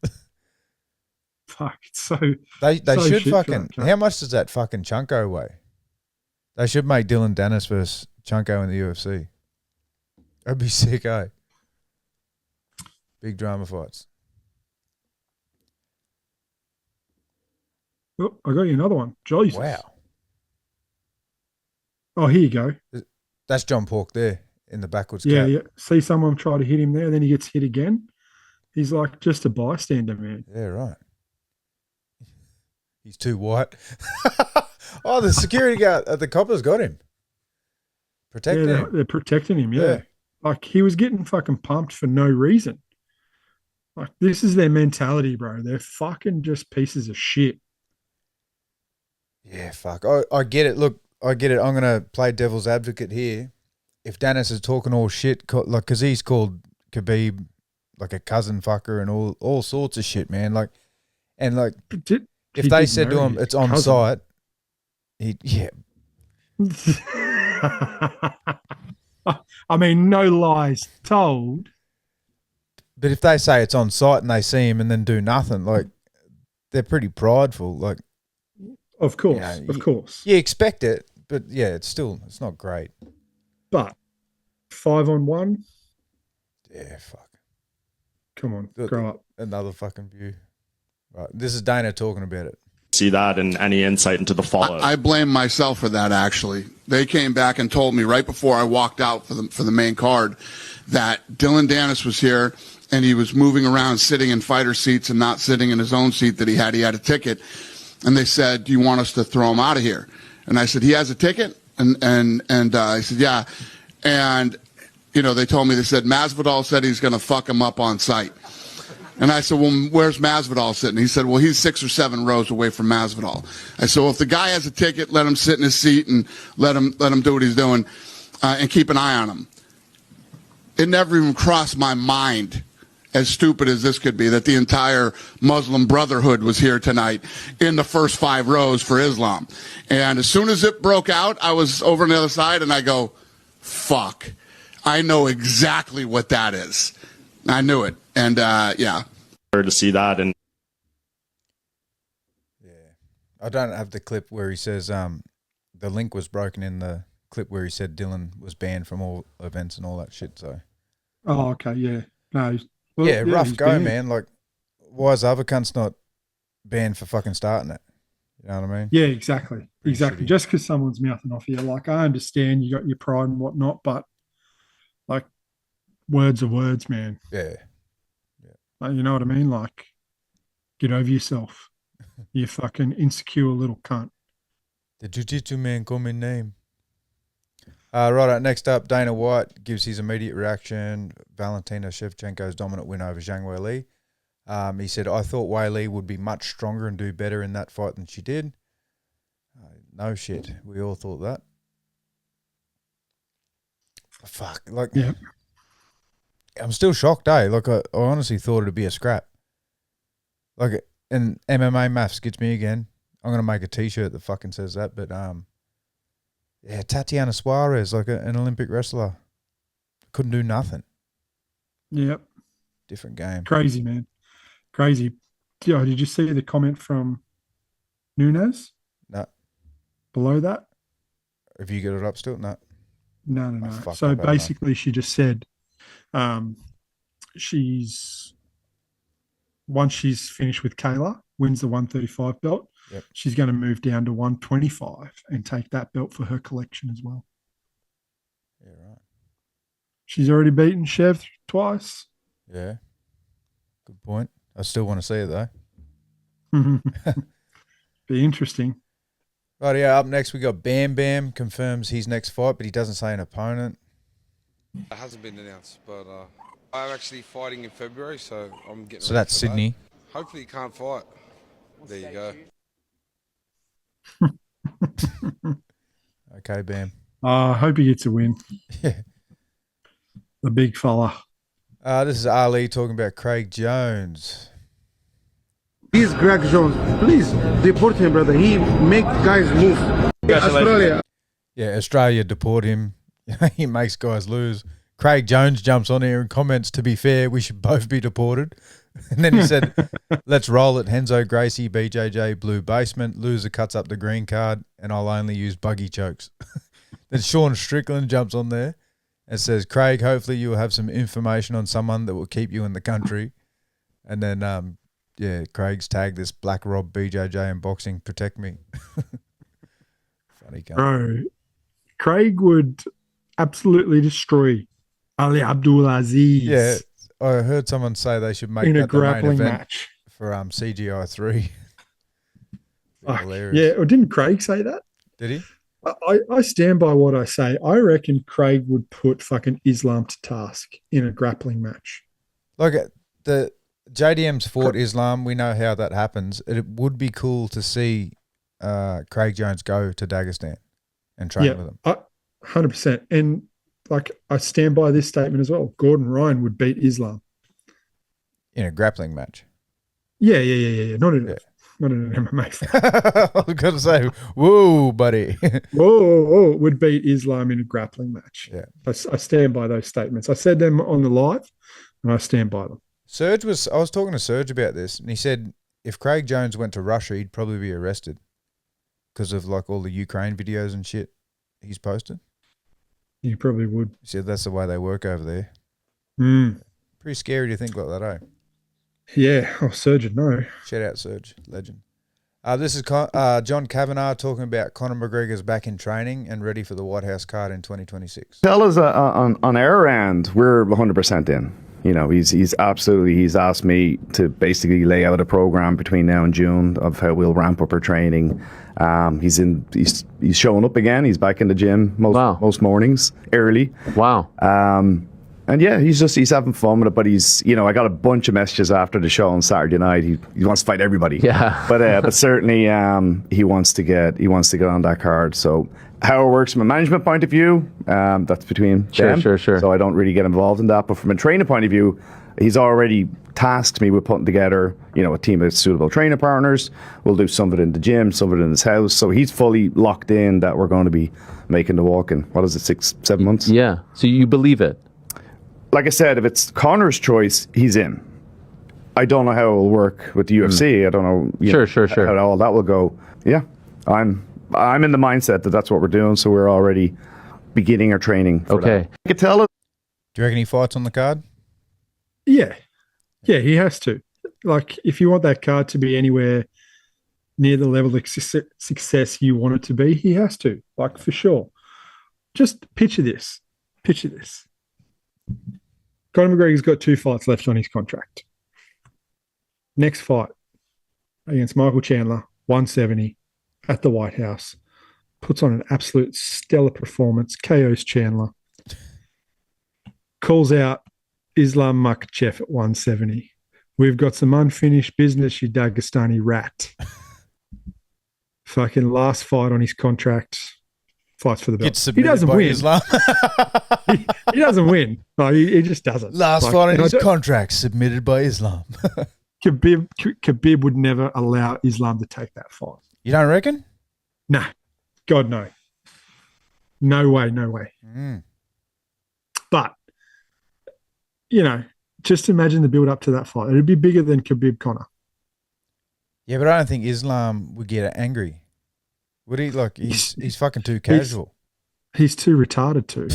Fuck, it's so they so should shit, fucking. Jack. How much does that fucking Chunko weigh? They should make Dillon Danis versus Chunko in the UFC. That'd be sick, eh? Big drama fights. Oh, I got you another one. Jesus. Wow. Oh, here you go. That's John Pork there in the backwards. Yeah, cap. yeah. See someone try to hit him there, then he gets hit again. He's like just a bystander, man. Yeah, right. He's too white. Oh, the security guard at the coppers got him. Protecting him. They're protecting him, yeah. Like he was getting fucking pumped for no reason. Like this is their mentality, bro. They're fucking just pieces of shit. Yeah, fuck. I get it. Look, I get it. I'm going to play devil's advocate here. If Danis is talking all shit, like, because he's called Khabib like a cousin fucker and all sorts of shit, man. Like, and like, if they said to him it's on cousin. site, I mean, no lies told. But if they say it's on site and they see him and then do nothing, like, they're pretty prideful. Like, of course, of course. You expect it, but yeah, it's not great. But 5-on-1. Yeah, fuck. Come on, grow up. Another fucking view. Right, this is Dana talking about it. See that and any insight into the fallout? I blame myself for that, actually. They came back and told me right before I walked out for the main card that Dillon Danis was here and he was moving around sitting in fighter seats and not sitting in his own seat that he had. He had a ticket. And they said, do you want us to throw him out of here? And I said, he has a ticket? And I said, yeah. And, you know, they told me, they said, Masvidal said he's going to fuck him up on sight. And I said, well, where's Masvidal sitting? He said, well, he's 6 or 7 rows away from Masvidal. I said, well, if the guy has a ticket, let him sit in his seat and let him do what he's doing and keep an eye on him. It never even crossed my mind, as stupid as this could be, that the entire Muslim Brotherhood was here tonight in the first 5 rows for Islam. And as soon as it broke out, I was over on the other side and I go, fuck, I know exactly what that is. I knew it. And yeah. To see that. And yeah, I don't have the clip where he says the link was broken in the clip where he said Dillon was banned from all events and all that shit. So. Oh, okay, yeah. No. Well, yeah, rough go, man. Like, why is other cunts not banned for fucking starting it? You know what I mean? Yeah, exactly. Pretty exactly. shitty. Just because someone's mouthing off you, like, I understand you got your pride and whatnot, but like, words are words, man. Yeah. Like, you know what I mean? Like, get over yourself. You fucking insecure little cunt. The jiu-jitsu man call me name. Right, next up, Dana White gives his immediate reaction. Valentina Shevchenko's dominant win over Zhang Weili. He said, I thought Weili would be much stronger and do better in that fight than she did. No shit. We all thought that. Fuck. Like, yeah. I'm still shocked, eh? Like, I honestly thought it'd be a scrap. Like, and MMA maths gets me again. I'm going to make a t-shirt that fucking says that, but, yeah, Tatiana Suarez, like an Olympic wrestler, couldn't do nothing. Yep. Different game. Crazy, man. Crazy. Yeah, did you see the comment from Nunes? No. Below that? Have you got it up still? No. No. fucked So up, haven't I? basically, she just said once she's finished with Kayla, wins the 135 belt, she's going to move down to 125 and take that belt for her collection as well. Yeah, right. She's already beaten Shev twice. Yeah. Good point. I still want to see it, though. Be interesting. Right, yeah, up next we got Bam Bam confirms his next fight, but he doesn't say an opponent. It hasn't been announced, but I'm actually fighting in February, so I'm getting So ready that's for Sydney. That. Hopefully you can't fight. There you go. Okay, Bam. I hope he gets a win. Yeah. The big fella. This is Ali talking about Craig Jones. He's Greg Jones. Please deport him, brother. He make guys move. Australia. Yeah, Australia deport him. He makes guys lose. Craig Jones jumps on here and comments, to be fair, we should both be deported. And then he said, let's roll it. Henzo Gracie, BJJ, blue basement. Loser cuts up the green card, and I'll only use buggy chokes. Then Sean Strickland jumps on there and says, Craig, hopefully you will have some information on someone that will keep you in the country. And then, Craig's tagged this Black Rob BJJ and boxing, protect me. Funny guy. Bro, Craig would absolutely destroy Ali Abdulaziz. Yeah, I heard someone say they should make in that a grappling the main event match for CGI 3. Yeah, or didn't Craig say that? Did he? I stand by what I say. I reckon Craig would put fucking Islam to task in a grappling match. Like the JDM's fought Islam. We know how that happens. It would be cool to see Craig Jones go to Dagestan and train with him. 100%. And like I stand by this statement as well. Gordon Ryan would beat Islam in a grappling match. Yeah. Not in an MMA fight. I was going to say, whoa, buddy. whoa, would beat Islam in a grappling match. Yeah. I stand by those statements. I said them on the live, and I stand by them. I was talking to Serge about this, and he said if Craig Jones went to Russia, he'd probably be arrested because of like all the Ukraine videos and shit he's posted. You probably would. He said that's the way they work over there. Pretty scary to think like that, eh? Yeah, Serge would know. Shout out Serge, legend. This is John Kavanagh talking about Conor McGregor's back in training and ready for the White House card in 2026. Tell us on our end, we're 100% in. You know, he's asked me to basically lay out a program between now and June of how we'll ramp up our training. He's showing up again. He's back in the gym most mornings early. Wow. And yeah, he's having fun with it. But I got a bunch of messages after the show on Saturday night. He wants to fight everybody. Yeah. But certainly he wants to get on that card. So how it works from a management point of view, that's between them. Sure. So I don't really get involved in that. But from a training point of view, he's already tasked me with putting together, a team of suitable trainer partners. We'll do some of it in the gym, some of it in his house. So he's fully locked in that we're going to be making the walk in, 6-7 months? Yeah. So you believe it? Like I said, if it's Conor's choice, he's in. I don't know how it will work with the UFC. I don't know sure. how all that will go. Yeah, I'm in the mindset that that's what we're doing, so we're already beginning our training for that. I could tell it. Do you reckon he fights on the card? Yeah, he has to. Like, if you want that card to be anywhere near the level of success you want it to be, he has to, like, for sure. Just picture this. Conor McGregor's got 2 fights left on his contract. Next fight against Michael Chandler, 170 at the White House. Puts on an absolute stellar performance, KOs Chandler. Calls out Islam Makhachev at 170. We've got some unfinished business, you Dagestani rat. Fucking last fight on his contract. Fights for the belt. He doesn't win. Islam. he doesn't win. No, he just doesn't. Last fight on his contract submitted by Islam. Khabib would never allow Islam to take that fight. You don't reckon? No. God, no. No way. But, just imagine the build up to that fight. It'd be bigger than Khabib Conor. Yeah, but I don't think Islam would get angry. Would he? Like, he's fucking too casual. He's too retarded to.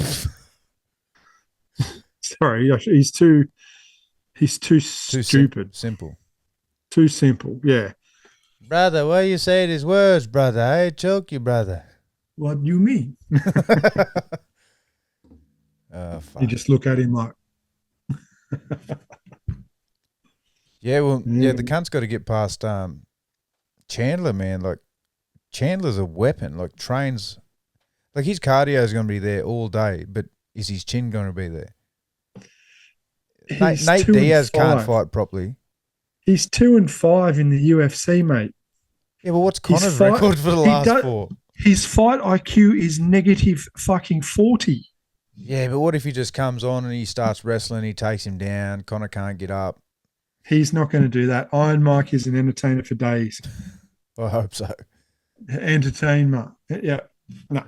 Sorry, he's too stupid. Simple. Too simple, yeah. Brother, why you say these words, brother? I choke you, brother. What do you mean? You just look at him like... Yeah, well, the cunt's got to get past Chandler, man. Like, Chandler's a weapon. Like, trains... Like, his cardio is going to be there all day, but is his chin going to be there? Nate Diaz can't fight properly. He's 2-5 in the UFC, mate. Yeah, but what's Conor's record for the last 4? His fight IQ is negative fucking 40. Yeah, but what if he just comes on and he starts wrestling, he takes him down, Conor can't get up? He's not going to do that. Iron Mike is an entertainer for days. I hope so. Entertainment. Yeah. No.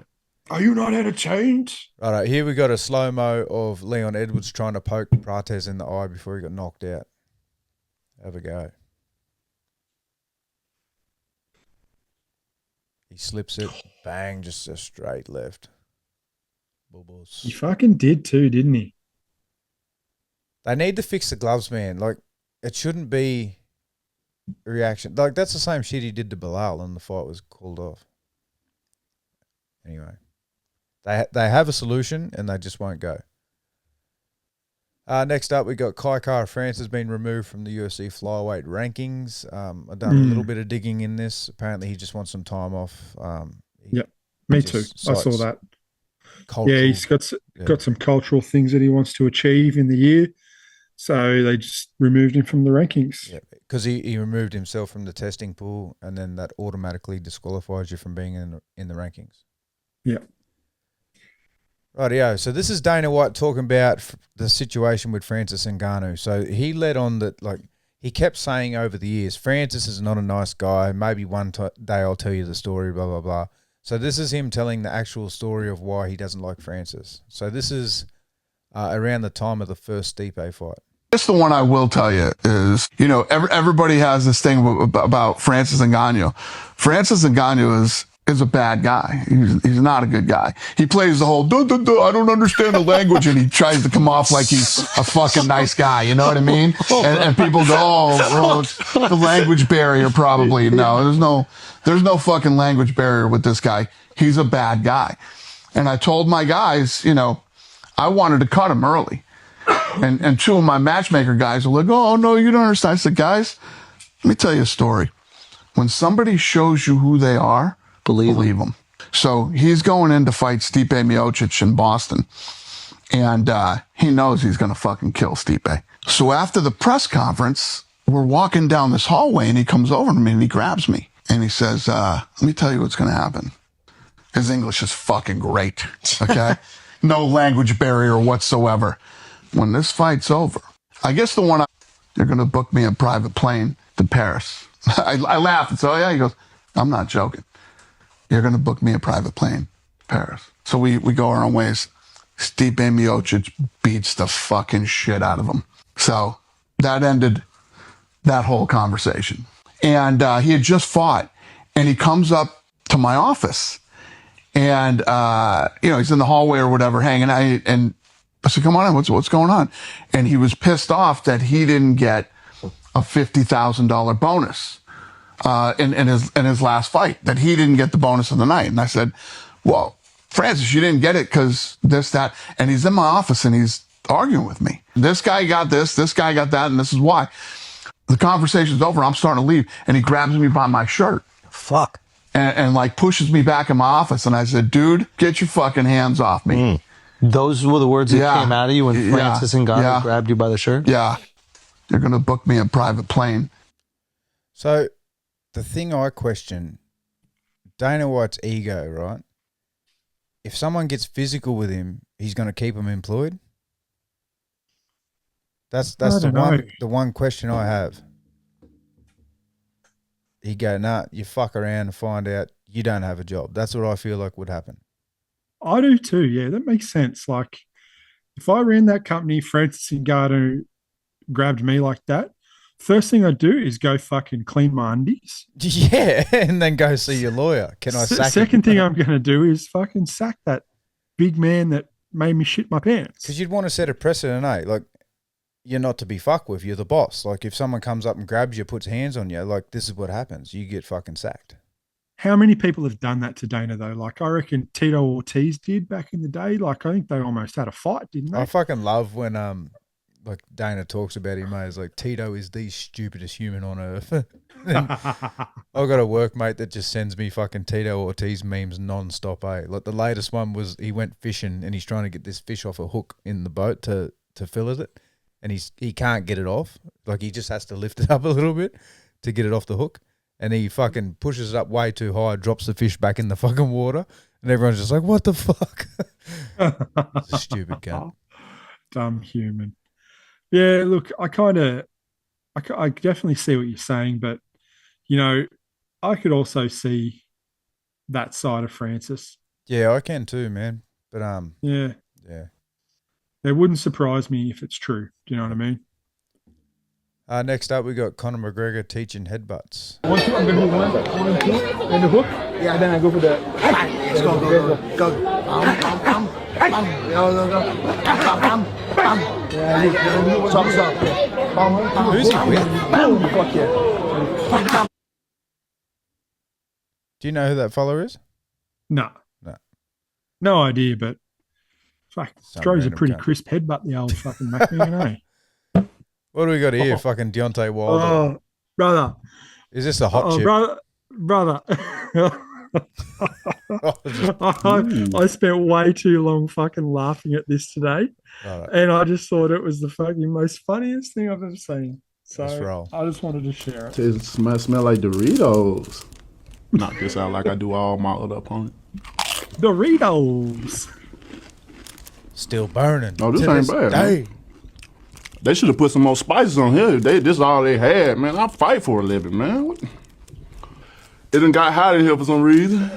Are you not entertained? Right, here we got a slow-mo of Leon Edwards trying to poke Prates in the eye before he got knocked out. Have a go. He slips it, bang, just a straight left. Bubbles. He fucking did too, didn't he? They need to fix the gloves, man. Like, it shouldn't be a reaction. Like, that's the same shit he did to Bilal and the fight was called off. Anyway. They have a solution and they just won't go. Next up, we got Kai Kara France has been removed from the UFC flyweight rankings. I've done a little bit of digging in this. Apparently, he just wants some time off. Yep, me too. I saw that. Yeah, he's got some cultural things that he wants to achieve in the year. So they just removed him from the rankings. Yeah, because he removed himself from the testing pool, and then that automatically disqualifies you from being in the rankings. Yeah. Rightio. So this is Dana White talking about the situation with Francis Ngannou. So he led on that, like, he kept saying over the years, Francis is not a nice guy. Maybe one day I'll tell you the story, blah, blah, blah. So this is him telling the actual story of why he doesn't like Francis. So this is around the time of the first Stipe fight. Just the one I will tell you is, you know, everybody has this thing about Francis Ngannou. Francis Ngannou is a bad guy. He's not a good guy. He plays the whole, I don't understand the language, and he tries to come off like he's a fucking nice guy. You know what I mean? And people go, oh, it's the language barrier probably. No, there's no fucking language barrier with this guy. He's a bad guy. And I told my guys, you know, I wanted to cut him early. And two of my matchmaker guys were like, oh, no, you don't understand. I said, guys, let me tell you a story. When somebody shows you who they are, believe him. So he's going in to fight Stipe Miocic in Boston. And he knows he's going to fucking kill Stipe. So after the press conference, we're walking down this hallway, and he comes over to me and he grabs me. And he says, let me tell you what's going to happen. His English is fucking great, okay? No language barrier whatsoever. When this fight's over, I guess you're going to book me a private plane to Paris. I laughed and said, oh, yeah. He goes, I'm not joking. You're going to book me a private plane to Paris. So we go our own ways. Stipe Miocic beats the fucking shit out of him. So that ended that whole conversation. And he had just fought, and he comes up to my office. And, you know, he's in the hallway or whatever hanging out. And I said, come on in, what's going on? And he was pissed off that he didn't get a $50,000 bonus in his last fight, that he didn't get the bonus of the night. And I said, well, Francis, you didn't get it because this, that. And he's in my office and he's arguing with me. This guy got this guy got that, and this is why. The conversation's over, I'm starting to leave, and he grabs me by my shirt. Fuck. And like pushes me back in my office. And I said, dude, get your fucking hands off me. Those were the words that came out of you when Francis Ngannou grabbed you by the shirt? Yeah. They're going to book me a private plane. So the thing I question, Dana White's ego, right? If someone gets physical with him, he's going to keep him employed? That's the one question I have. He'd go, nah, you fuck around and find out you don't have a job. That's what I feel like would happen. I do too, yeah. That makes sense. Like, if I ran that company, Francis Ngannou grabbed me like that, first thing I'd do is go fucking clean my undies. Yeah, and then go see your lawyer. Can I sack Second thing I'm going to do is fucking sack that big man that made me shit my pants. Because you'd want to set a precedent, eh? Like, you're not to be fucked with. You're the boss. Like, if someone comes up and grabs you, puts hands on you, like, this is what happens. You get fucking sacked. How many people have done that to Dana, though? Like, I reckon Tito Ortiz did back in the day. Like, I think they almost had a fight, didn't they? I fucking love when, like, Dana talks about him, mate. It's like, Tito is the stupidest human on earth. I've got a workmate that just sends me fucking Tito Ortiz memes non-stop, eh? Like, the latest one was he went fishing and he's trying to get this fish off a hook in the boat to fillet it. And he can't get it off. Like, he just has to lift it up a little bit to get it off the hook. And he fucking pushes it up way too high, drops the fish back in the fucking water. And everyone's just like, what the fuck? It's a stupid cunt. Dumb human. Yeah, look, I definitely see what you're saying, but, you know, I could also see that side of Francis. Yeah, I can too, man. But, yeah. It wouldn't surprise me if it's true. Do you know what I mean? Next up, we got Conor McGregor teaching headbutts. 1, 2, I'm going to do 1, 2, and the hook. Yeah, then I go for the. Let's go. Who's he with? Do you know who that follower is? No. No idea, but fuck, throws a pretty crisp headbutt, the old fucking McMahon, eh? What do we got here? Fucking Deontay Wilder. Oh, brother. Is this a hot chip? Brother. I spent way too long fucking laughing at this today. Right. And I just thought it was the fucking most funniest thing I've ever seen. So Let's roll. I just wanted to share it. It smell like Doritos. Knock this out like I do all my other opponents. Doritos. Still burning. Oh, this ain't bad. Man. They should have put some more spices on here. This is all they had, man. I fight for a living, man. What? It done got hot in here for some reason.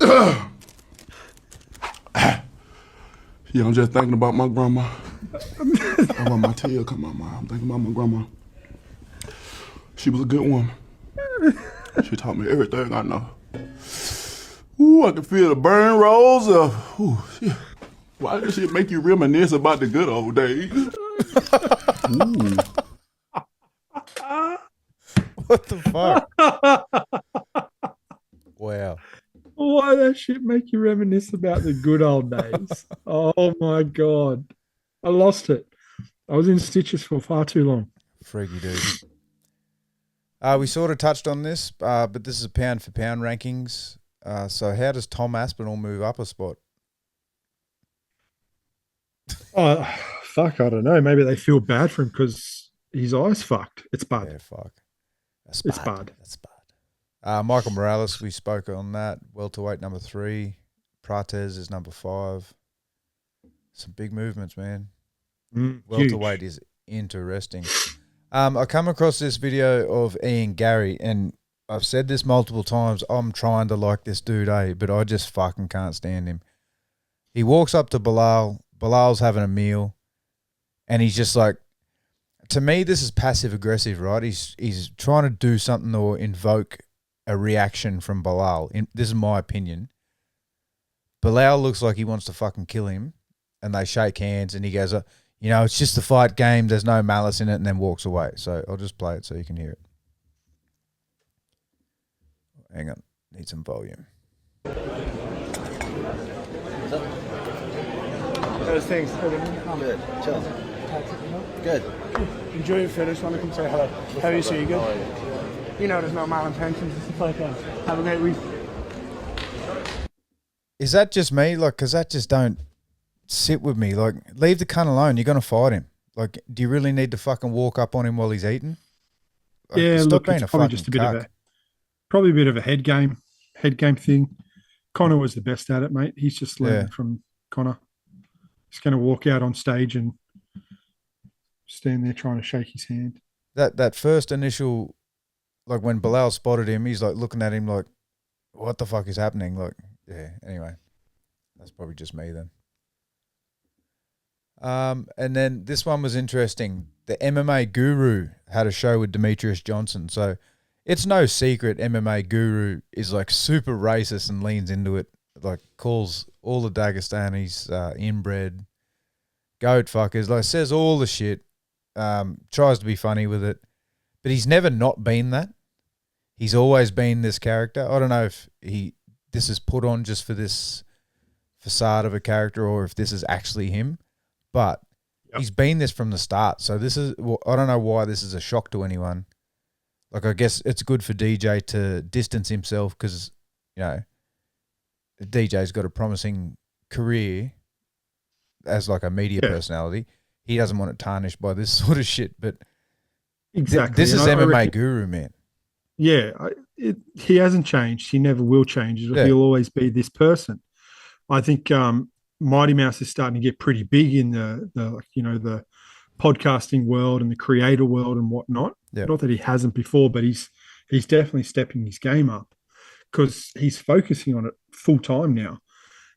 Yeah, I'm just thinking about my grandma. I want my tail come out, I'm thinking about my grandma. She was a good woman. She taught me everything I know. Ooh, I can feel the burn rolls of. Ooh, shit. Why does shit make you reminisce about the good old days? What the fuck? Wow. Why that shit make you reminisce about the good old days? Oh my God. I lost it. I was in stitches for far too long. Freaky dude. We sort of touched on this, but this is pound for pound rankings. So how does Tom Aspinall move up a spot? Oh, fuck, I don't know. Maybe they feel bad for him because his eye's fucked. It's bad. Yeah, fuck. It's bad. That's bad. Michael Morales, we spoke on that. Welterweight number 3. Prates is number 5. Some big movements, man. Welterweight huge. Is interesting. I come across this video of Ian Gary, and I've said this multiple times. I'm trying to like this dude, but I just fucking can't stand him. He walks up to Bilal. Bilal's having a meal, and he's just like, to me, this is passive aggressive, right? He's trying to do something or invoke a reaction from Bilal. This is my opinion. Bilal looks like he wants to fucking kill him, and they shake hands, and he goes, it's just a fight game. There's no malice in it, and then walks away. So I'll just play it so you can hear it. Hang on, need some volume. Those things. Good. Chill. Good. Enjoy your finish. Want to come say hello. How are you? So you good? You know there's no malintentions and stuff like that. Have a great week. Is that just me? Like, because that just don't sit with me. Like, leave the cunt alone. You're going to fight him. Like, do you really need to fucking walk up on him while he's eating? Like, yeah, stop look, being it's a probably fucking just a bit cuck. of probably a bit of a head game thing. Connor was the best at it, mate. He's just learning from Connor. He's going to walk out on stage and stand there trying to shake his hand. That first initial, like when Bilal spotted him, he's like looking at him like, what the fuck is happening? Like, yeah, anyway, that's probably just me then. And then this one was interesting. The MMA Guru had a show with Demetrius Johnson. So it's no secret MMA Guru is like super racist and leans into it like calls all the Dagestanis inbred, goat fuckers, like says all the shit, tries to be funny with it, but he's never not been that. He's always been this character. I don't know if this is put on just for this facade of a character or if this is actually him, but he's been this from the start. So this is, I don't know why this is a shock to anyone. Like, I guess it's good for DJ to distance himself because, you know, DJ's got a promising career as like a media personality. He doesn't want it tarnished by this sort of shit, but exactly. This is MMA guru, man. Yeah, he hasn't changed. He never will change. He'll always be this person. I think Mighty Mouse is starting to get pretty big in the podcasting world and the creator world and whatnot. Yep. Not that he hasn't before, but he's definitely stepping his game up because he's focusing on it full time now.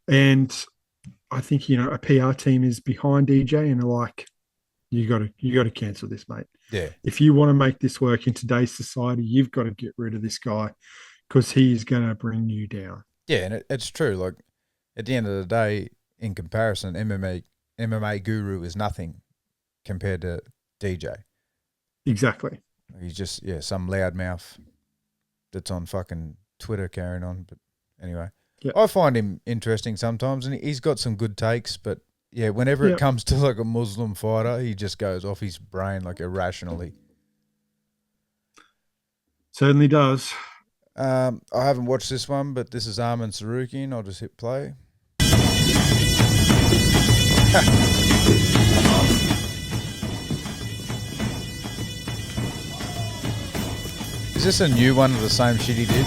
And I think, you know, a PR team is behind DJ and they're like, you got to cancel this, mate. Yeah. If you want to make this work in today's society, you've got to get rid of this guy because he's going to bring you down. Yeah, and it's true. Like, at the end of the day, in comparison, MMA guru is nothing compared to DJ. Exactly. He's just, some loudmouth that's on fucking Twitter carrying on. But anyway, I find him interesting sometimes, and he's got some good takes, but yeah, whenever it comes to like a Muslim fighter, he just goes off his brain like irrationally. Certainly does. I haven't watched this one, but this is Arman Sarukian. I'll just hit play. Is this a new one of the same shit he did?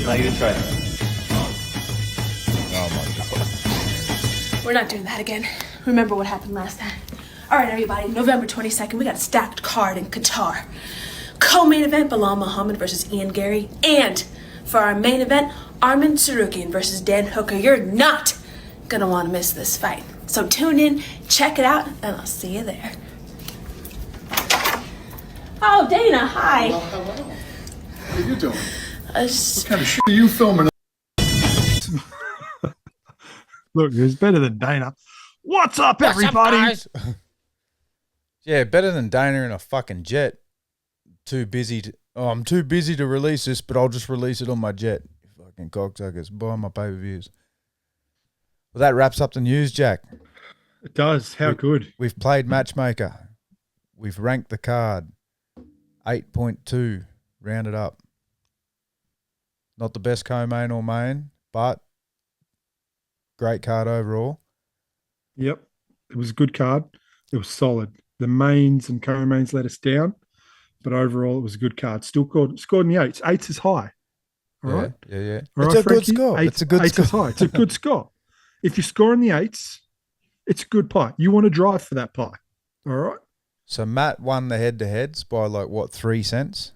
No, you try. Oh my god. We're not doing that again. Remember what happened last time. All right, everybody, November 22nd, we got a stacked card in Qatar. Co-main event, Bilal Muhammad versus Ian Gary. And for our main event, Arman Sarukian versus Dan Hooker. You're not gonna want to miss this fight. So tune in, check it out, and I'll see you there. Oh, Dana, hi. Well, hello. What are you doing? What kind of shit are you filming? Look, who's better than Dana? What's up, everybody? What's up, guys? Yeah, better than Dana in a fucking jet. I'm too busy to release this, but I'll just release it on my jet. You fucking cocksuckers. Buy my pay-per-views. Well, that wraps up the news, Jack. It does. How good. We've played Matchmaker. We've ranked the card. 8.2, rounded up. Not the best co-main or main, but great card overall. Yep. It was a good card. It was solid. The mains and co-mains let us down, but overall it was a good card. Still scored in the eights. Eights is high. All right. Yeah. All It's right, a good score. It's a good eights score. is high. It's a good score. If you score in the eights, it's a good pie. You want to drive for that pie. All right. So Matt won the head-to-heads by 3 cents?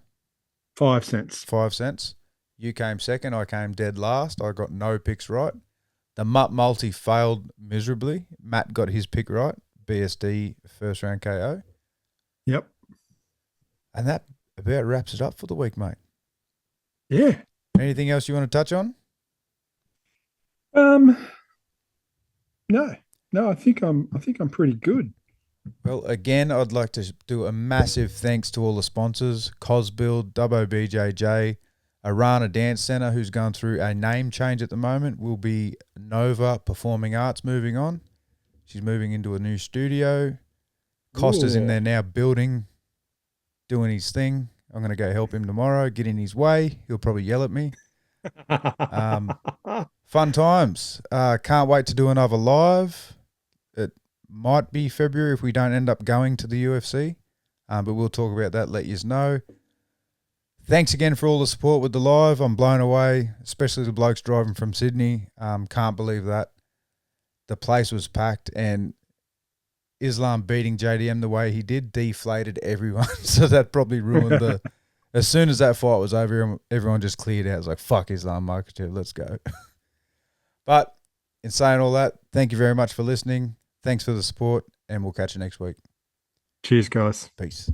5 cents. 5 cents. You came second. I came dead last. I got no picks right. The Mutt multi failed miserably. Matt got his pick right. BSD first round KO. Yep. And that about wraps it up for the week, mate. Yeah. Anything else you want to touch on? No, I think I'm pretty good. Well, again, I'd like to do a massive thanks to all the sponsors: Cosbuild, Dubbo BJJ, Arana Dance Centre, who's going through a name change at the moment, will be Nova Performing Arts moving on. She's moving into a new studio. Costa's in there now building, doing his thing. I'm going to go help him tomorrow, get in his way. He'll probably yell at me. Fun times. Can't wait to do another live. It might be February if we don't end up going to the UFC, but we'll talk about that, let you know. Thanks again for all the support with the live. I'm blown away, especially the blokes driving from Sydney. Can't believe that. The place was packed, and Islam beating JDM the way he did deflated everyone. So that probably ruined the... As soon as that fight was over, everyone just cleared out. It was like, fuck Islam Makhachev, let's go. But in saying all that, thank you very much for listening. Thanks for the support, and we'll catch you next week. Cheers, guys. Peace.